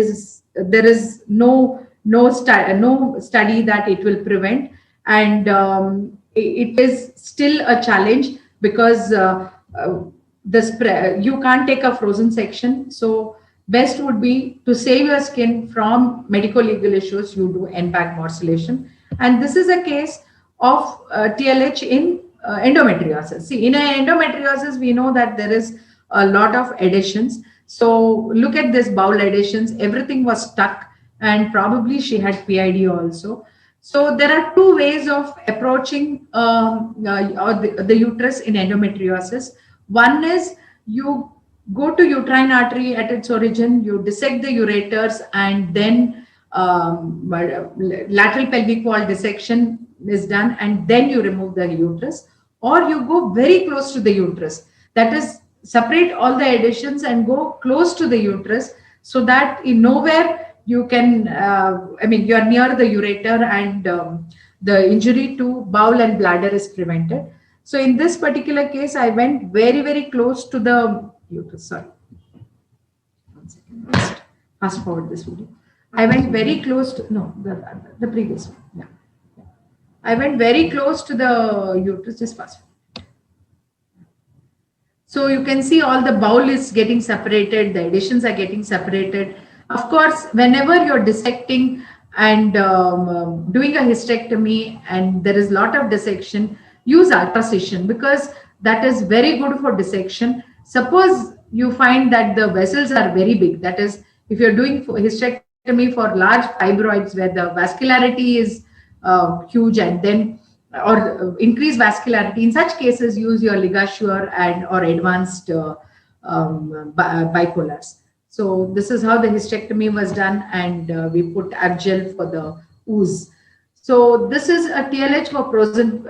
Speaker 7: there is no study that it will prevent. And it is still a challenge because you can't take a frozen section. So best would be to save your skin from medical legal issues, you do end bag morcellation. And this is a case of TLH in endometriosis. See, in endometriosis, we know that there is a lot of adhesions. So look at this bowel adhesions, everything was stuck, and probably she had PID also. So there are two ways of approaching the uterus in endometriosis. One is you go to uterine artery at its origin, you dissect the ureters, and then lateral pelvic wall dissection is done, and then you remove the uterus. Or you go very close to the uterus. That is separate all the adhesions and go close to the uterus, so that in nowhere you can, you are near the ureter, and the injury to bowel and bladder is prevented. So in this particular case, I went very, very close to the uterus. Sorry. 1 second. Just fast forward this video. I went very close to, no, the previous one. Yeah. I went very close to the uterus. Just fast forward. So you can see all the bowel is getting separated, the adhesions are getting separated. Of course, whenever you're dissecting and doing a hysterectomy and there is a lot of dissection, use ultrascision, because that is very good for dissection. Suppose you find that the vessels are very big, that is, if you're doing hysterectomy for large fibroids where the vascularity is huge, and then or increased vascularity, in such cases use your ligature and or advanced bipolars. So this is how the hysterectomy was done, and we put Abgel for the ooze. So this is a TLH for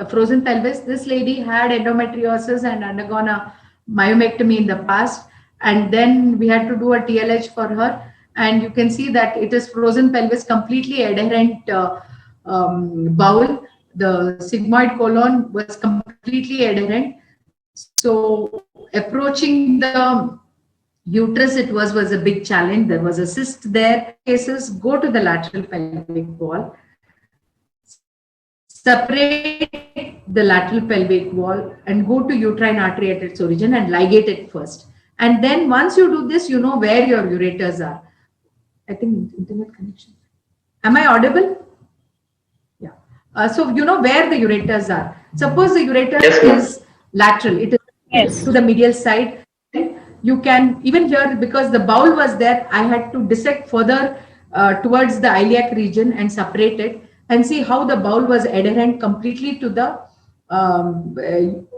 Speaker 7: frozen pelvis. This lady had endometriosis and undergone a myomectomy in the past, and then we had to do a TLH for her, and you can see that it is frozen pelvis, completely adherent bowel. The sigmoid colon was completely adherent. So approaching the uterus, it was a big challenge. There was a cyst there. Cases, go to the lateral pelvic wall, separate the lateral pelvic wall and go to uterine artery at its origin and ligate it first. And then once you do this, you know where your ureters are. I think internet connection. Am I audible? So you know where the ureters are. Suppose the ureter is lateral, it is to the medial side. You can even here, because the bowel was there, I had to dissect further towards the iliac region and separate it, and see how the bowel was adherent completely to the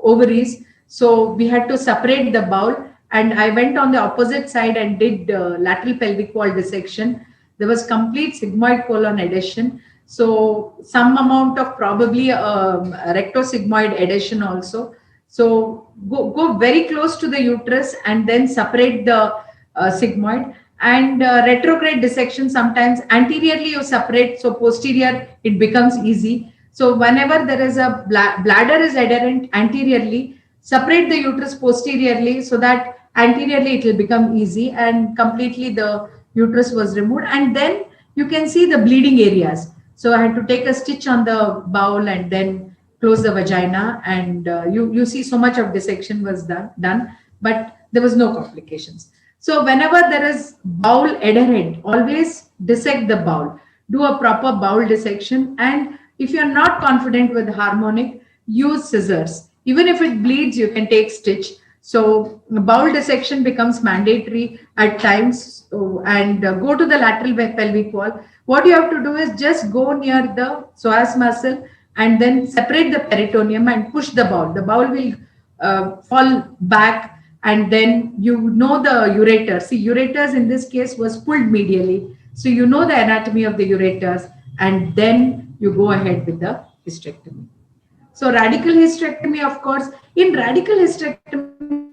Speaker 7: ovaries. So we had to separate the bowel, and I went on the opposite side and did lateral pelvic wall dissection. There was complete sigmoid colon adhesion. So some amount of probably rectosigmoid adhesion also. So go very close to the uterus and then separate the sigmoid. And retrograde dissection, sometimes anteriorly you separate, so posterior it becomes easy. So whenever there is a bladder is adherent anteriorly, separate the uterus posteriorly, so that anteriorly it will become easy, and completely the uterus was removed. And then you can see the bleeding areas. So I had to take a stitch on the bowel and then close the vagina, and you see so much of dissection was done, but there was no complications. So whenever there is bowel adherent, always dissect the bowel, do a proper bowel dissection. And if you're not confident with harmonic, use scissors. Even if it bleeds, you can take stitch. So bowel dissection becomes mandatory at times, and go to the lateral pelvic wall. What you have to do is just go near the psoas muscle and then separate the peritoneum and push the bowel. The bowel will fall back, and then you know the ureter. See, ureters in this case was pulled medially. So you know the anatomy of the ureters, and then you go ahead with the hysterectomy. So radical hysterectomy, of course, in radical hysterectomy,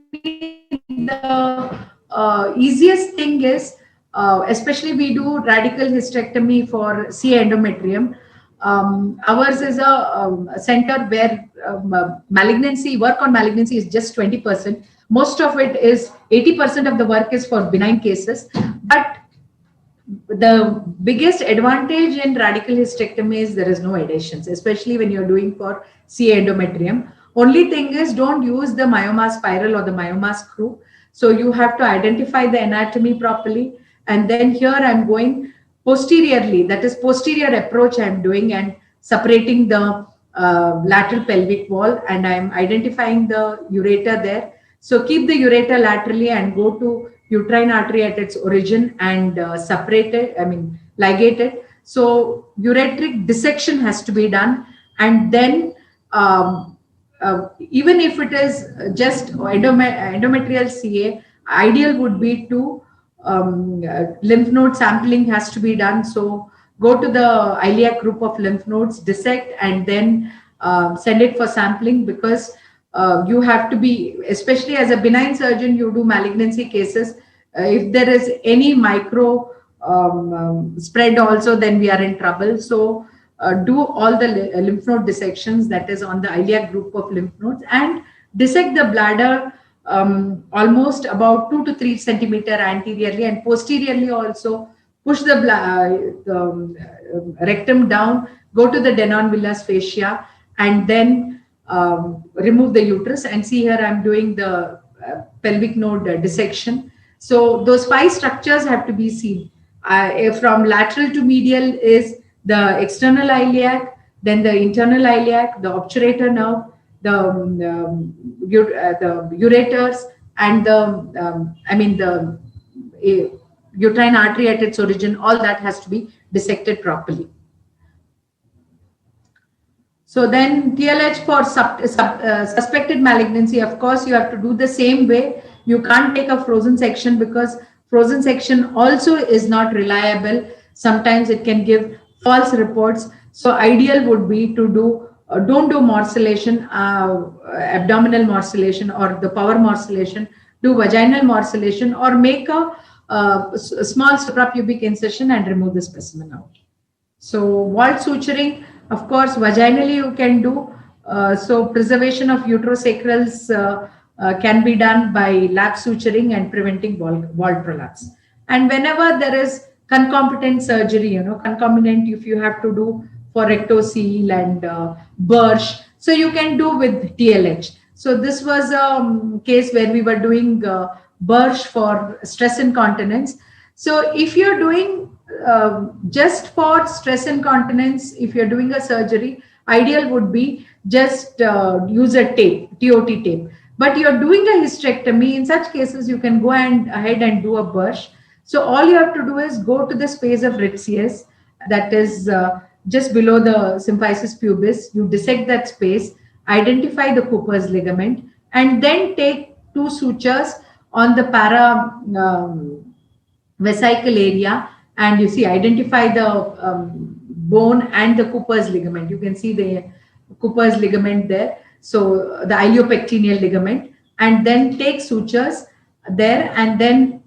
Speaker 7: the easiest thing is, especially we do radical hysterectomy for CA endometrium. Ours is a center where malignancy, work on malignancy is just 20%. Most of it is 80% of the work is for benign cases. But the biggest advantage in radical hysterectomy is there is no adhesions, especially when you're doing for CA endometrium. Only thing is, don't use the myoma spiral or the myoma screw. So you have to identify the anatomy properly. And then here I'm going posteriorly, that is posterior approach I'm doing and separating the lateral pelvic wall, and I'm identifying the ureter there. So keep the ureter laterally and go to uterine artery at its origin and separate it, ligate it. So ureteric dissection has to be done. And then even if it is just endometrial CA, ideal would be to lymph node sampling has to be done. So go to the iliac group of lymph nodes, dissect, and then send it for sampling, because you have to be, especially as a benign surgeon, you do malignancy cases. If there is any micro spread also, then we are in trouble. So do all the lymph node dissections, that is on the iliac group of lymph nodes, and dissect the bladder almost about 2 to 3 centimeter anteriorly, and posteriorly also push the rectum down, go to the Denon villus fascia, and then remove the uterus. And see here I'm doing the pelvic node dissection. So those 5 structures have to be seen. From lateral to medial is the external iliac, then the internal iliac, the obturator nerve, the ureters, and the uterine artery at its origin. All that has to be dissected properly. So then TLH for suspected malignancy, of course, you have to do the same way. You can't take a frozen section, because frozen section also is not reliable. Sometimes it can give false reports. So ideal would be to do, don't do morcellation, abdominal morcellation or the power morcellation, do vaginal morcellation, or make a small suprapubic incision and remove the specimen out. So vault suturing, of course, vaginally you can do. So preservation of uterosacrals can be done by lap suturing and preventing vault prolapse. And whenever there is concomitant surgery, concomitant if you have to do for rectocele and Bursch, so you can do with TLH. So this was a case where we were doing Bursch for stress incontinence. So if you're doing just for stress incontinence, if you're doing a surgery, ideal would be just use a tape, TOT tape. But you're doing a hysterectomy, in such cases, you can go ahead and do a Bursch. So all you have to do is go to the space of Ritzius, that is just below the symphysis pubis. You dissect that space, identify the Cooper's ligament, and then take 2 sutures on the paravesical area, and you see, identify the bone and the Cooper's ligament. You can see the Cooper's ligament there. So the iliopectineal ligament, and then take sutures there, and then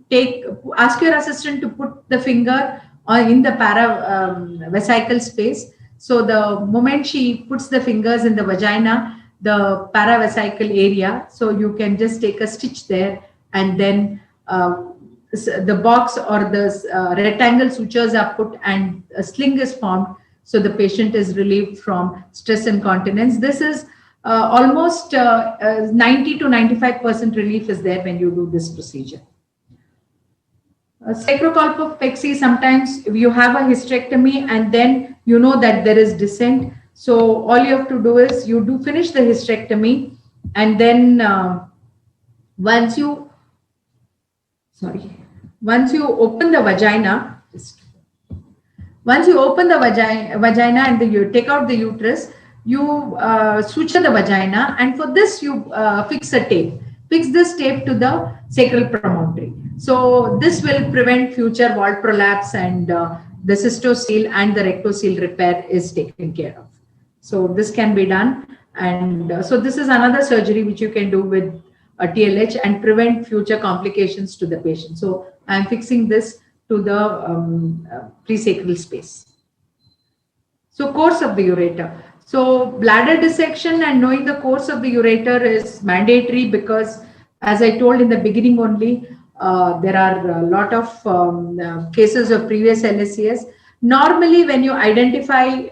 Speaker 7: ask your assistant to put the finger in the paravesical space. So the moment she puts the fingers in the vagina, the paravesical area, so you can just take a stitch there, and then the box or the rectangle sutures are put and a sling is formed. So the patient is relieved from stress incontinence. This is almost 90 to 95% relief is there when you do this procedure. Sacrocolpopexy, sometimes you have a hysterectomy and then you know that there is descent. So all you have to do is you do finish the hysterectomy, and then once you open the vagina, and you take out the uterus, you suture the vagina, and for this you fix a tape. Fix this tape to the sacral promontory. So this will prevent future vault prolapse, and the cystocele and the rectocele repair is taken care of. So this can be done, and so this is another surgery which you can do with a TLH and prevent future complications to the patient. So I am fixing this to the presacral space. So course of the ureter. So bladder dissection and knowing the course of the ureter is mandatory, because as I told in the beginning only, there are a lot of cases of previous LSCS. Normally when you identify,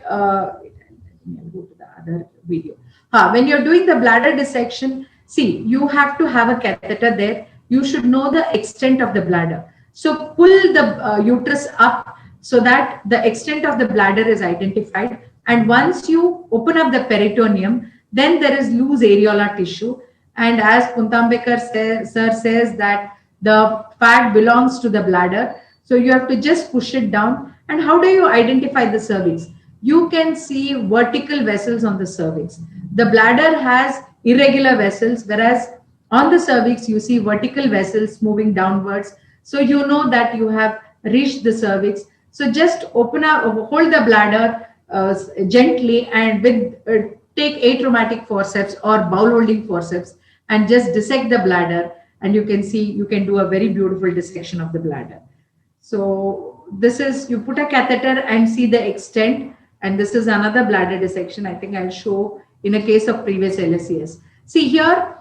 Speaker 7: go to the other video. When you're doing the bladder dissection, see, you have to have a catheter there. You should know the extent of the bladder. So pull the uterus up so that the extent of the bladder is identified. And once you open up the peritoneum, then there is loose areolar tissue. And as Puntambekar sir says that the fat belongs to the bladder. So you have to just push it down. And how do you identify the cervix? You can see vertical vessels on the cervix. The bladder has irregular vessels, whereas on the cervix, you see vertical vessels moving downwards. So you know that you have reached the cervix. So just open up, hold the bladder gently, and with take atraumatic forceps or bowel holding forceps and just dissect the bladder, and you can see you can do a very beautiful dissection of the bladder. So this is, you put a catheter and see the extent, and this is another bladder dissection. I think I'll show in a case of previous LSCS. See here,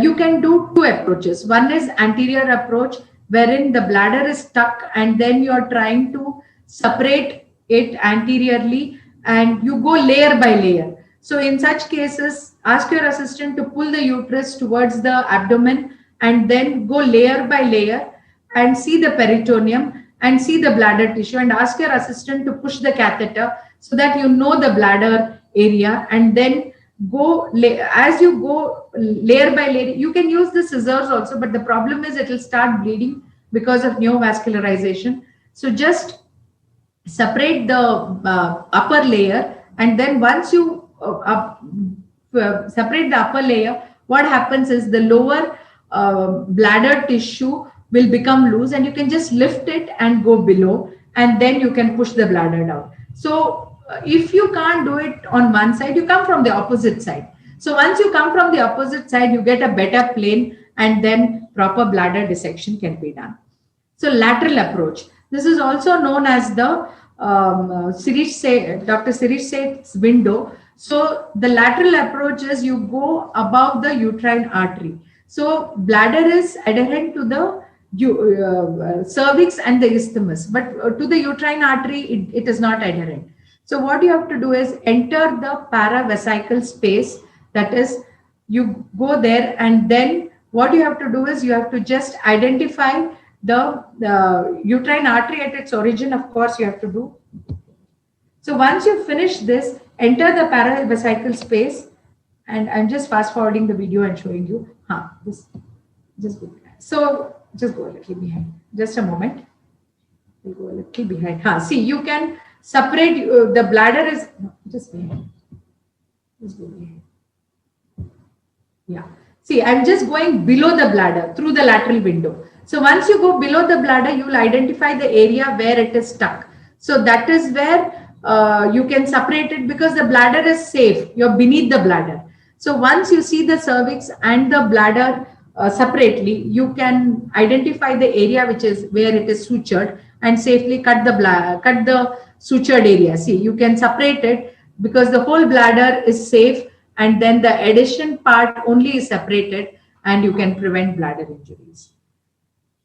Speaker 7: you can do two approaches. One is anterior approach, wherein the bladder is stuck and then you're trying to separate it anteriorly and you go layer by layer. So in such cases, ask your assistant to pull the uterus towards the abdomen and then go layer by layer and see the peritoneum and see the bladder tissue, and ask your assistant to push the catheter so that you know the bladder area, and then go as you go layer by layer. You can use the scissors also, but the problem is it will start bleeding because of neovascularization. So just separate the upper layer, and then once you separate the upper layer, what happens is the lower bladder tissue will become loose, and you can just lift it and go below, and then you can push the bladder down. So if you can't do it on one side, you come from the opposite side. So once you come from the opposite side, you get a better plane, and then proper bladder dissection can be done. So lateral approach. This is also known as the Dr. Sirish Seth's window. So the lateral approach is you go above the uterine artery. So bladder is adherent to the cervix and the isthmus, but to the uterine artery, it is not adherent. So what you have to do is enter the paravesical space, that is, you go there, and then what you have to do is you have to just identify the uterine artery at its origin. Of course, you have to do. So once you finish this, enter the paravesical space, and I'm just fast forwarding the video and showing you. Just go. So just go a little behind. Just a moment. We'll go a little behind. See, you can separate the bladder is just behind. Just go behind. Yeah. See, I'm just going below the bladder through the lateral window. So once you go below the bladder, you will identify the area where it is stuck. So that is where you can separate it, because the bladder is safe. You're beneath the bladder. So once you see the cervix and the bladder separately, you can identify the area which is where it is sutured and safely cut the sutured area. See, you can separate it because the whole bladder is safe, and then the adhesion part only is separated, and you can prevent bladder injuries.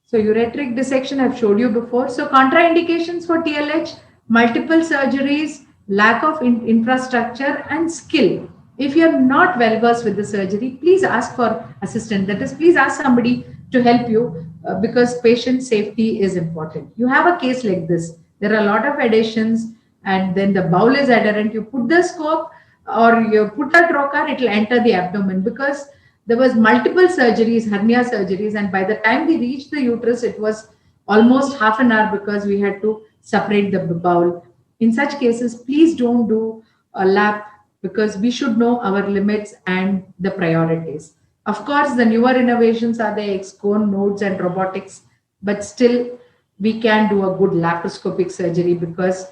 Speaker 7: So ureteric dissection I've showed you before. So contraindications for TLH: multiple surgeries, lack of infrastructure, and skill. If you're not well versed with the surgery, please ask for assistance. That is, please ask somebody to help you, because patient safety is important. You have a case like this. There are a lot of adhesions, and then the bowel is adherent. You put the scope or you put a trocar, it will enter the abdomen, because there was multiple surgeries, hernia surgeries, and by the time we reached the uterus, it was almost half an hour because we had to separate the bowel. In such cases, please don't do a lap, because we should know our limits and the priorities. Of course, the newer innovations are the excone, nodes, and robotics, but still we can do a good laparoscopic surgery, because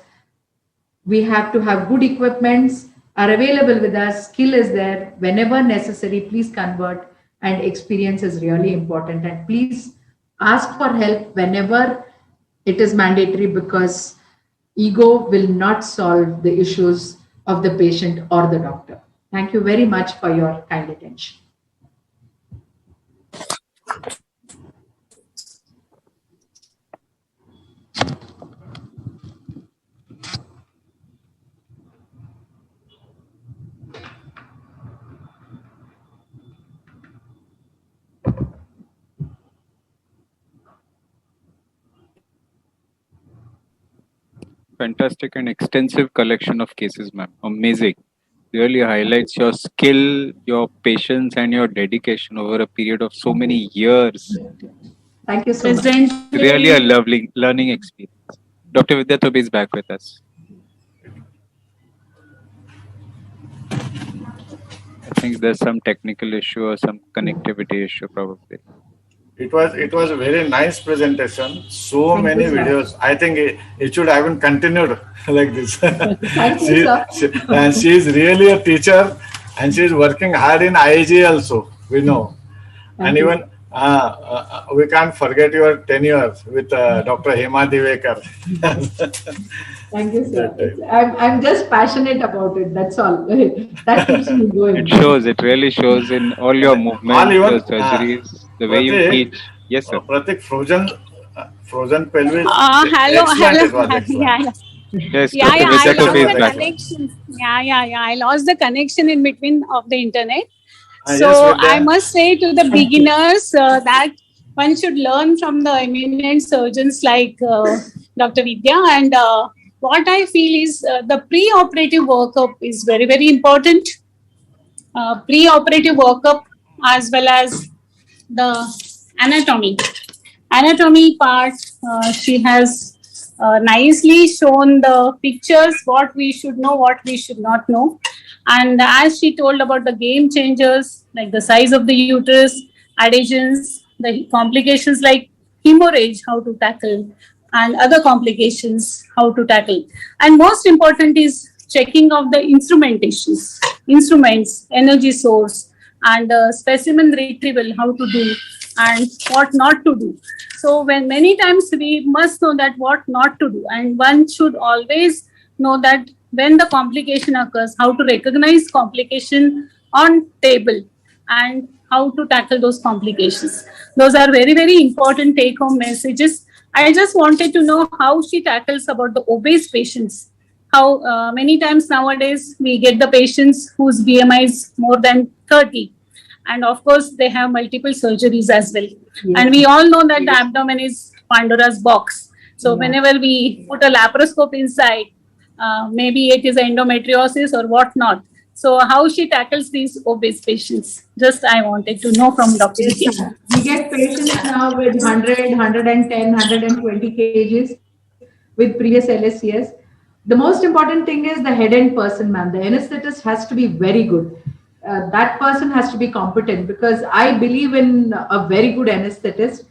Speaker 7: we have to have good equipments are available with us, skill is there. Whenever necessary, please convert, and experience is really important. And please ask for help whenever it is mandatory, because ego will not solve the issues of the patient or the doctor. Thank you very much for your kind attention.
Speaker 1: Fantastic and extensive collection of cases, ma'am. Amazing. Really highlights your skill, your patience, and your dedication over a period of so many years.
Speaker 7: Thank you so much.
Speaker 1: Really a lovely learning experience. Dr. Vidya Tobe is back with us. I think there's some technical issue or some connectivity issue probably.
Speaker 2: It was a very nice presentation. So
Speaker 7: Thank
Speaker 2: many
Speaker 7: you, sir.
Speaker 2: videos. I think it should have been continued like this.
Speaker 7: Thank you, sir.
Speaker 2: And she is really a teacher, and she is working hard in IAG also. We know, and
Speaker 7: Thank you.
Speaker 2: even we can't forget your tenure with Dr. Hema Divekar.
Speaker 7: Thank you, sir.
Speaker 2: That time.
Speaker 7: I'm just passionate about it. That's all. That keeps me going.
Speaker 1: It shows, it really shows in all your
Speaker 2: And all
Speaker 1: movements,
Speaker 2: even
Speaker 1: your surgeries, the way you
Speaker 2: Pratik,
Speaker 1: teach. Yes, sir.
Speaker 2: Pratik frozen pelvis.
Speaker 6: Hello,
Speaker 2: Excellent,
Speaker 6: hello.
Speaker 2: it was excellent.
Speaker 6: Yeah, yeah.
Speaker 1: Yes,
Speaker 6: Yeah,
Speaker 1: Dr.
Speaker 6: yeah, I
Speaker 1: Vidya to
Speaker 6: lost the
Speaker 2: Excellent,
Speaker 1: feedback.
Speaker 2: excellent.
Speaker 6: connection. Yeah. I lost the connection in between of the internet.
Speaker 2: Yes,
Speaker 6: So I
Speaker 2: Vidya.
Speaker 6: must say to the
Speaker 7: Thank you.
Speaker 6: beginners that one should learn from the eminent surgeons like Dr. Vidya. And what I feel is the pre-operative workup is very, very important. Pre-operative workup as well as the anatomy. Anatomy part, she has nicely shown the pictures, what we should know, what we should not know. And as she told about the game changers, like the size of the uterus, adhesions, the complications like hemorrhage, how to tackle, and other complications, how to tackle. And most important is checking of the instrumentations, instruments, energy source, and specimen retrieval, how to do, and what not to do. So when many times we must know that what not to do, and one should always know that when the complication occurs, how to recognize complication on table and how to tackle those complications. Those are very, very important take home messages. I just wanted to know how she tackles about the obese patients. How many times nowadays we get the patients whose BMI is more than 30, and of course they have multiple surgeries as well.
Speaker 7: Yes.
Speaker 6: And we all know that the abdomen is Pandora's box. So
Speaker 7: Yeah.
Speaker 6: whenever we put a laparoscope inside, maybe it is endometriosis or what not. So how she tackles these obese patients? Just I wanted to know from Dr.
Speaker 7: Yes,
Speaker 6: Vidya.
Speaker 7: ma'am. We get patients now with 100, 110, 120 kgs with previous LSCS. The most important thing is the head end person, ma'am. The anesthetist has to be very good. That person has to be competent because I believe in a very good anesthetist.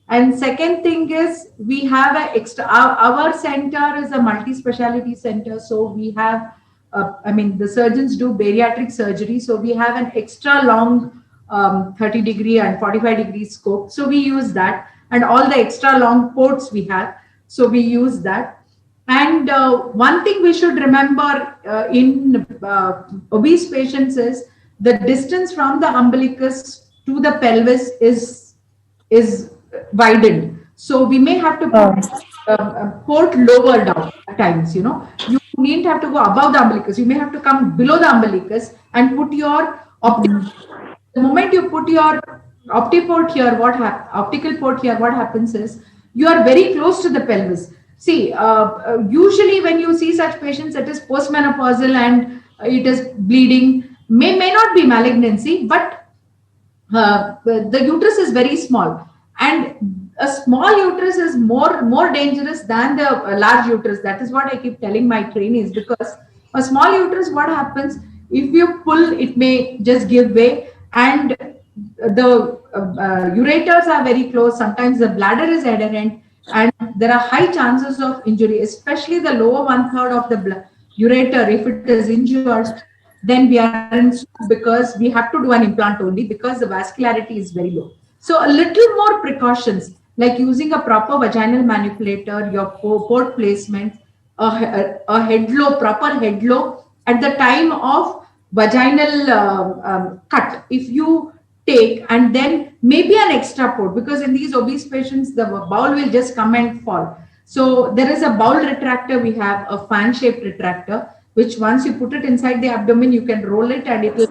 Speaker 7: And second thing is we have a extra. Our center is a multi-speciality center, so we have. I mean, the surgeons do bariatric surgery, so we have an extra long 30-degree and 45-degree scope. So we use that, and all the extra long ports we have. So we use that. And one thing we should remember in obese patients is the distance from the umbilicus to the pelvis is widened. So we may have to put port lower down at times. You know, you need have to go above the umbilicus. You may have to come below the umbilicus and put your the moment you put your optiport here, optical port here, what happens is you are very close to the pelvis. See, usually when you see such patients, it is postmenopausal and it is bleeding. May not be malignancy, but the uterus is very small, and a small uterus is more dangerous than the large uterus. That is what I keep telling my trainees, because a small uterus, what happens if you pull, it may just give way, and the ureters are very close. Sometimes the bladder is adherent, and there are high chances of injury, especially the lower 1/3 of the ureter. If it is injured, then we are in because we have to do an implant only because the vascularity is very low. So a little more precautions like using a proper vaginal manipulator, your port placement, a head low, proper head low at the time of vaginal cut. If you take, and then maybe an extra port, because in these obese patients the bowel will just come and fall. So there is a bowel retractor. We have a fan shaped retractor, which once you put it inside the abdomen, you can roll it and it will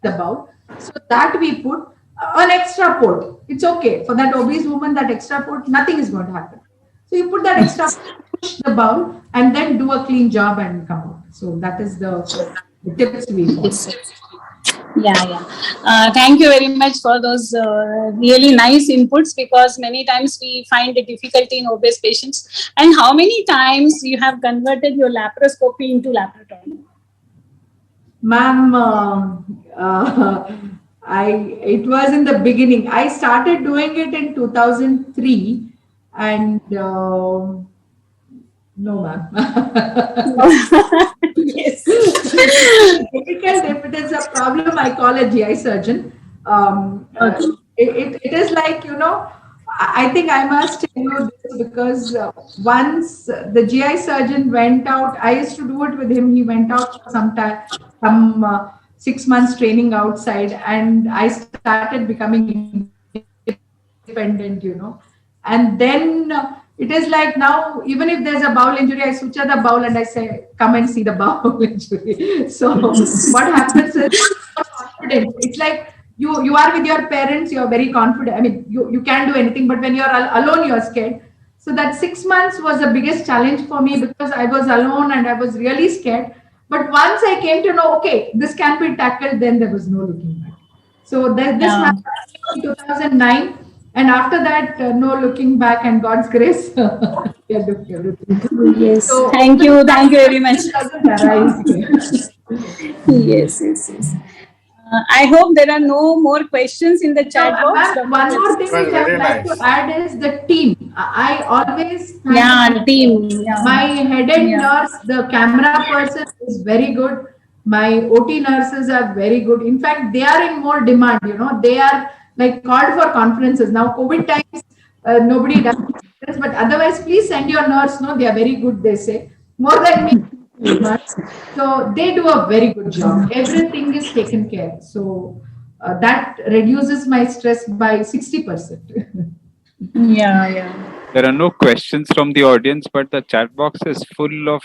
Speaker 7: the bowel. So that we put an extra port. It's okay for that obese woman. That extra port, nothing is going to happen. So you put that extra, push the bowel, and then do a clean job and come out. So that is the tips we follow.
Speaker 6: Yeah. Thank you very much for those really nice inputs, because many times we find the difficulty in obese patients. And how many times you have converted your laparoscopy into laparotomy?
Speaker 7: Ma'am, It was in the beginning. I started doing it in 2003, and no, ma'am.
Speaker 6: Yes.
Speaker 7: Difficult. If it is a problem, I call a GI surgeon.
Speaker 6: Okay.
Speaker 7: It is like, I think I must tell you this because once the GI surgeon went out, I used to do it with him. He went out for some time, some 6 months training outside, and I started becoming independent, And then it is like now, even if there's a bowel injury, I switch on the bowel and I say, come and see the bowel injury. So what happens is confidence. It's like you are with your parents, you're very confident. I mean, you can do anything, but when you're alone, you're scared. So that 6 months was the biggest challenge for me because I was alone and I was really scared. But once I came to know, okay, this can be tackled, then there was no looking back. So this happened in 2009. And after that, no looking back, and God's grace, we are doing everything.
Speaker 6: Yes.
Speaker 7: So,
Speaker 6: Thank you very much.
Speaker 7: Doesn't arise here.
Speaker 6: Yes. I hope there are no more questions in the chat box.
Speaker 7: Ma'am, one more thing which I would like to add is the team. I always thank
Speaker 6: team.
Speaker 7: my head and nurse, the camera person is very good. My OT nurses are very good. In fact, they are in more demand. They are like called for conferences now. COVID times, nobody does conference, but otherwise, please send your nurse. No, they are very good. They say more than me. So they do a very good job. Everything is taken care. So that reduces my stress by 60%.
Speaker 6: Yeah.
Speaker 1: There are no questions from the audience, but the chat box is full of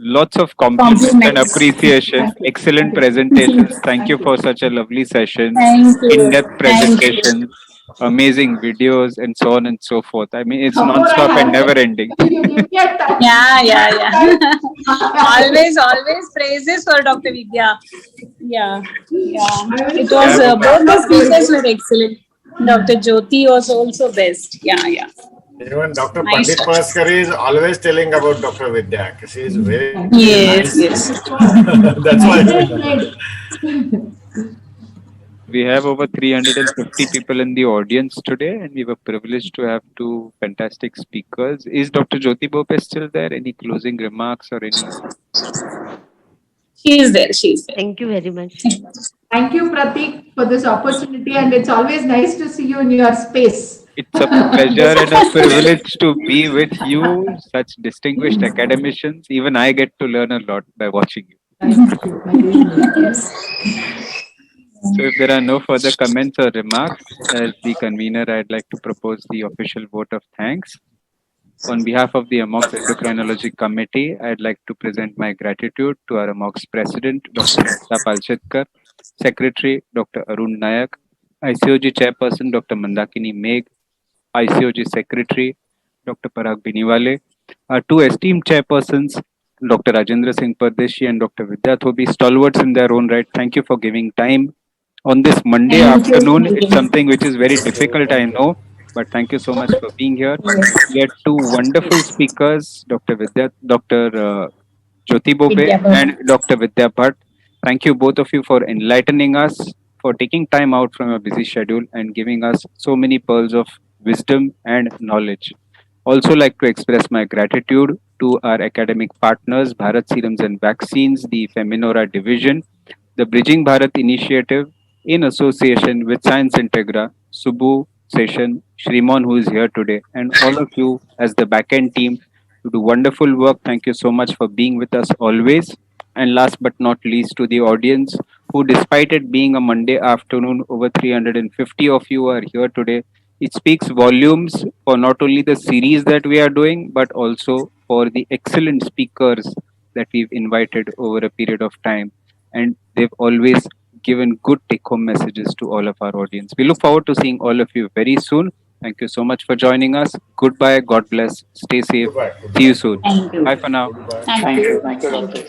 Speaker 1: lots of compliments and appreciation. Excellent presentations. Thank you for such a lovely session. In-depth presentation, amazing videos, and so on and so forth. I mean, it's non-stop and never ending.
Speaker 6: Yeah. always praises for Dr. Vidya. Yeah. It was both the speakers were excellent. Dr. Jyoti was also best. Yeah.
Speaker 2: Even Dr. Pandit Paskari is always telling about Dr. Vidya. She is very
Speaker 6: Yes.
Speaker 2: That's why.
Speaker 1: We have over 350 people in the audience today, and we were privileged to have two fantastic speakers. Is Dr. Jyoti Bope still there? Any closing remarks or any?
Speaker 6: She is there.
Speaker 3: Thank you very much.
Speaker 7: Thank you, Pratik, for this opportunity, and it's always nice to see you in your space.
Speaker 1: It's a pleasure and a privilege to be with you, such distinguished academicians. Even I get to learn a lot by watching you.
Speaker 7: Thank you.
Speaker 1: So if there are no further comments or remarks, as the convener, I'd like to propose the official vote of thanks. On behalf of the AMOX Endocrinology Committee, I'd like to present my gratitude to our AMOX President, Dr. Mita Palchetkar, Secretary, Dr. Arun Nayak, ICOG Chairperson, Dr. Mandakini Megh, ICOG Secretary, Dr. Parag Biniwale, our two esteemed chairpersons, Dr. Rajendra Singh Pardeshi and Dr. Vidya Thobi, stalwarts in their own right. Thank you for giving time on this Monday afternoon. It's something which is very difficult, I know, but thank you so much for being here. We had two wonderful speakers, Dr. Jyoti Bope and Dr. Vidya Bhatt. Thank you both of you for enlightening us, for taking time out from a busy schedule and giving us so many pearls of wisdom and knowledge. Also like to express my gratitude to our academic partners, Bharat Serums and Vaccines, the Feminora Division, the Bridging Bharat Initiative in association with Science Integra, Subbu, Session, Shrimon, who is here today, and all of you as the backend team to do wonderful work. Thank you so much for being with us always. And last but not least, to the audience who, despite it being a Monday afternoon, over 350 of you are here today. It speaks volumes for not only the series that we are doing, but also for the excellent speakers that we've invited over a period of time. And they've always given good take-home messages to all of our audience. We look forward to seeing all of you very soon. Thank you so much for joining us. Goodbye. God bless. Stay safe.
Speaker 2: Goodbye.
Speaker 1: See you soon.
Speaker 6: Thank you.
Speaker 1: Bye for now.
Speaker 4: Thank you.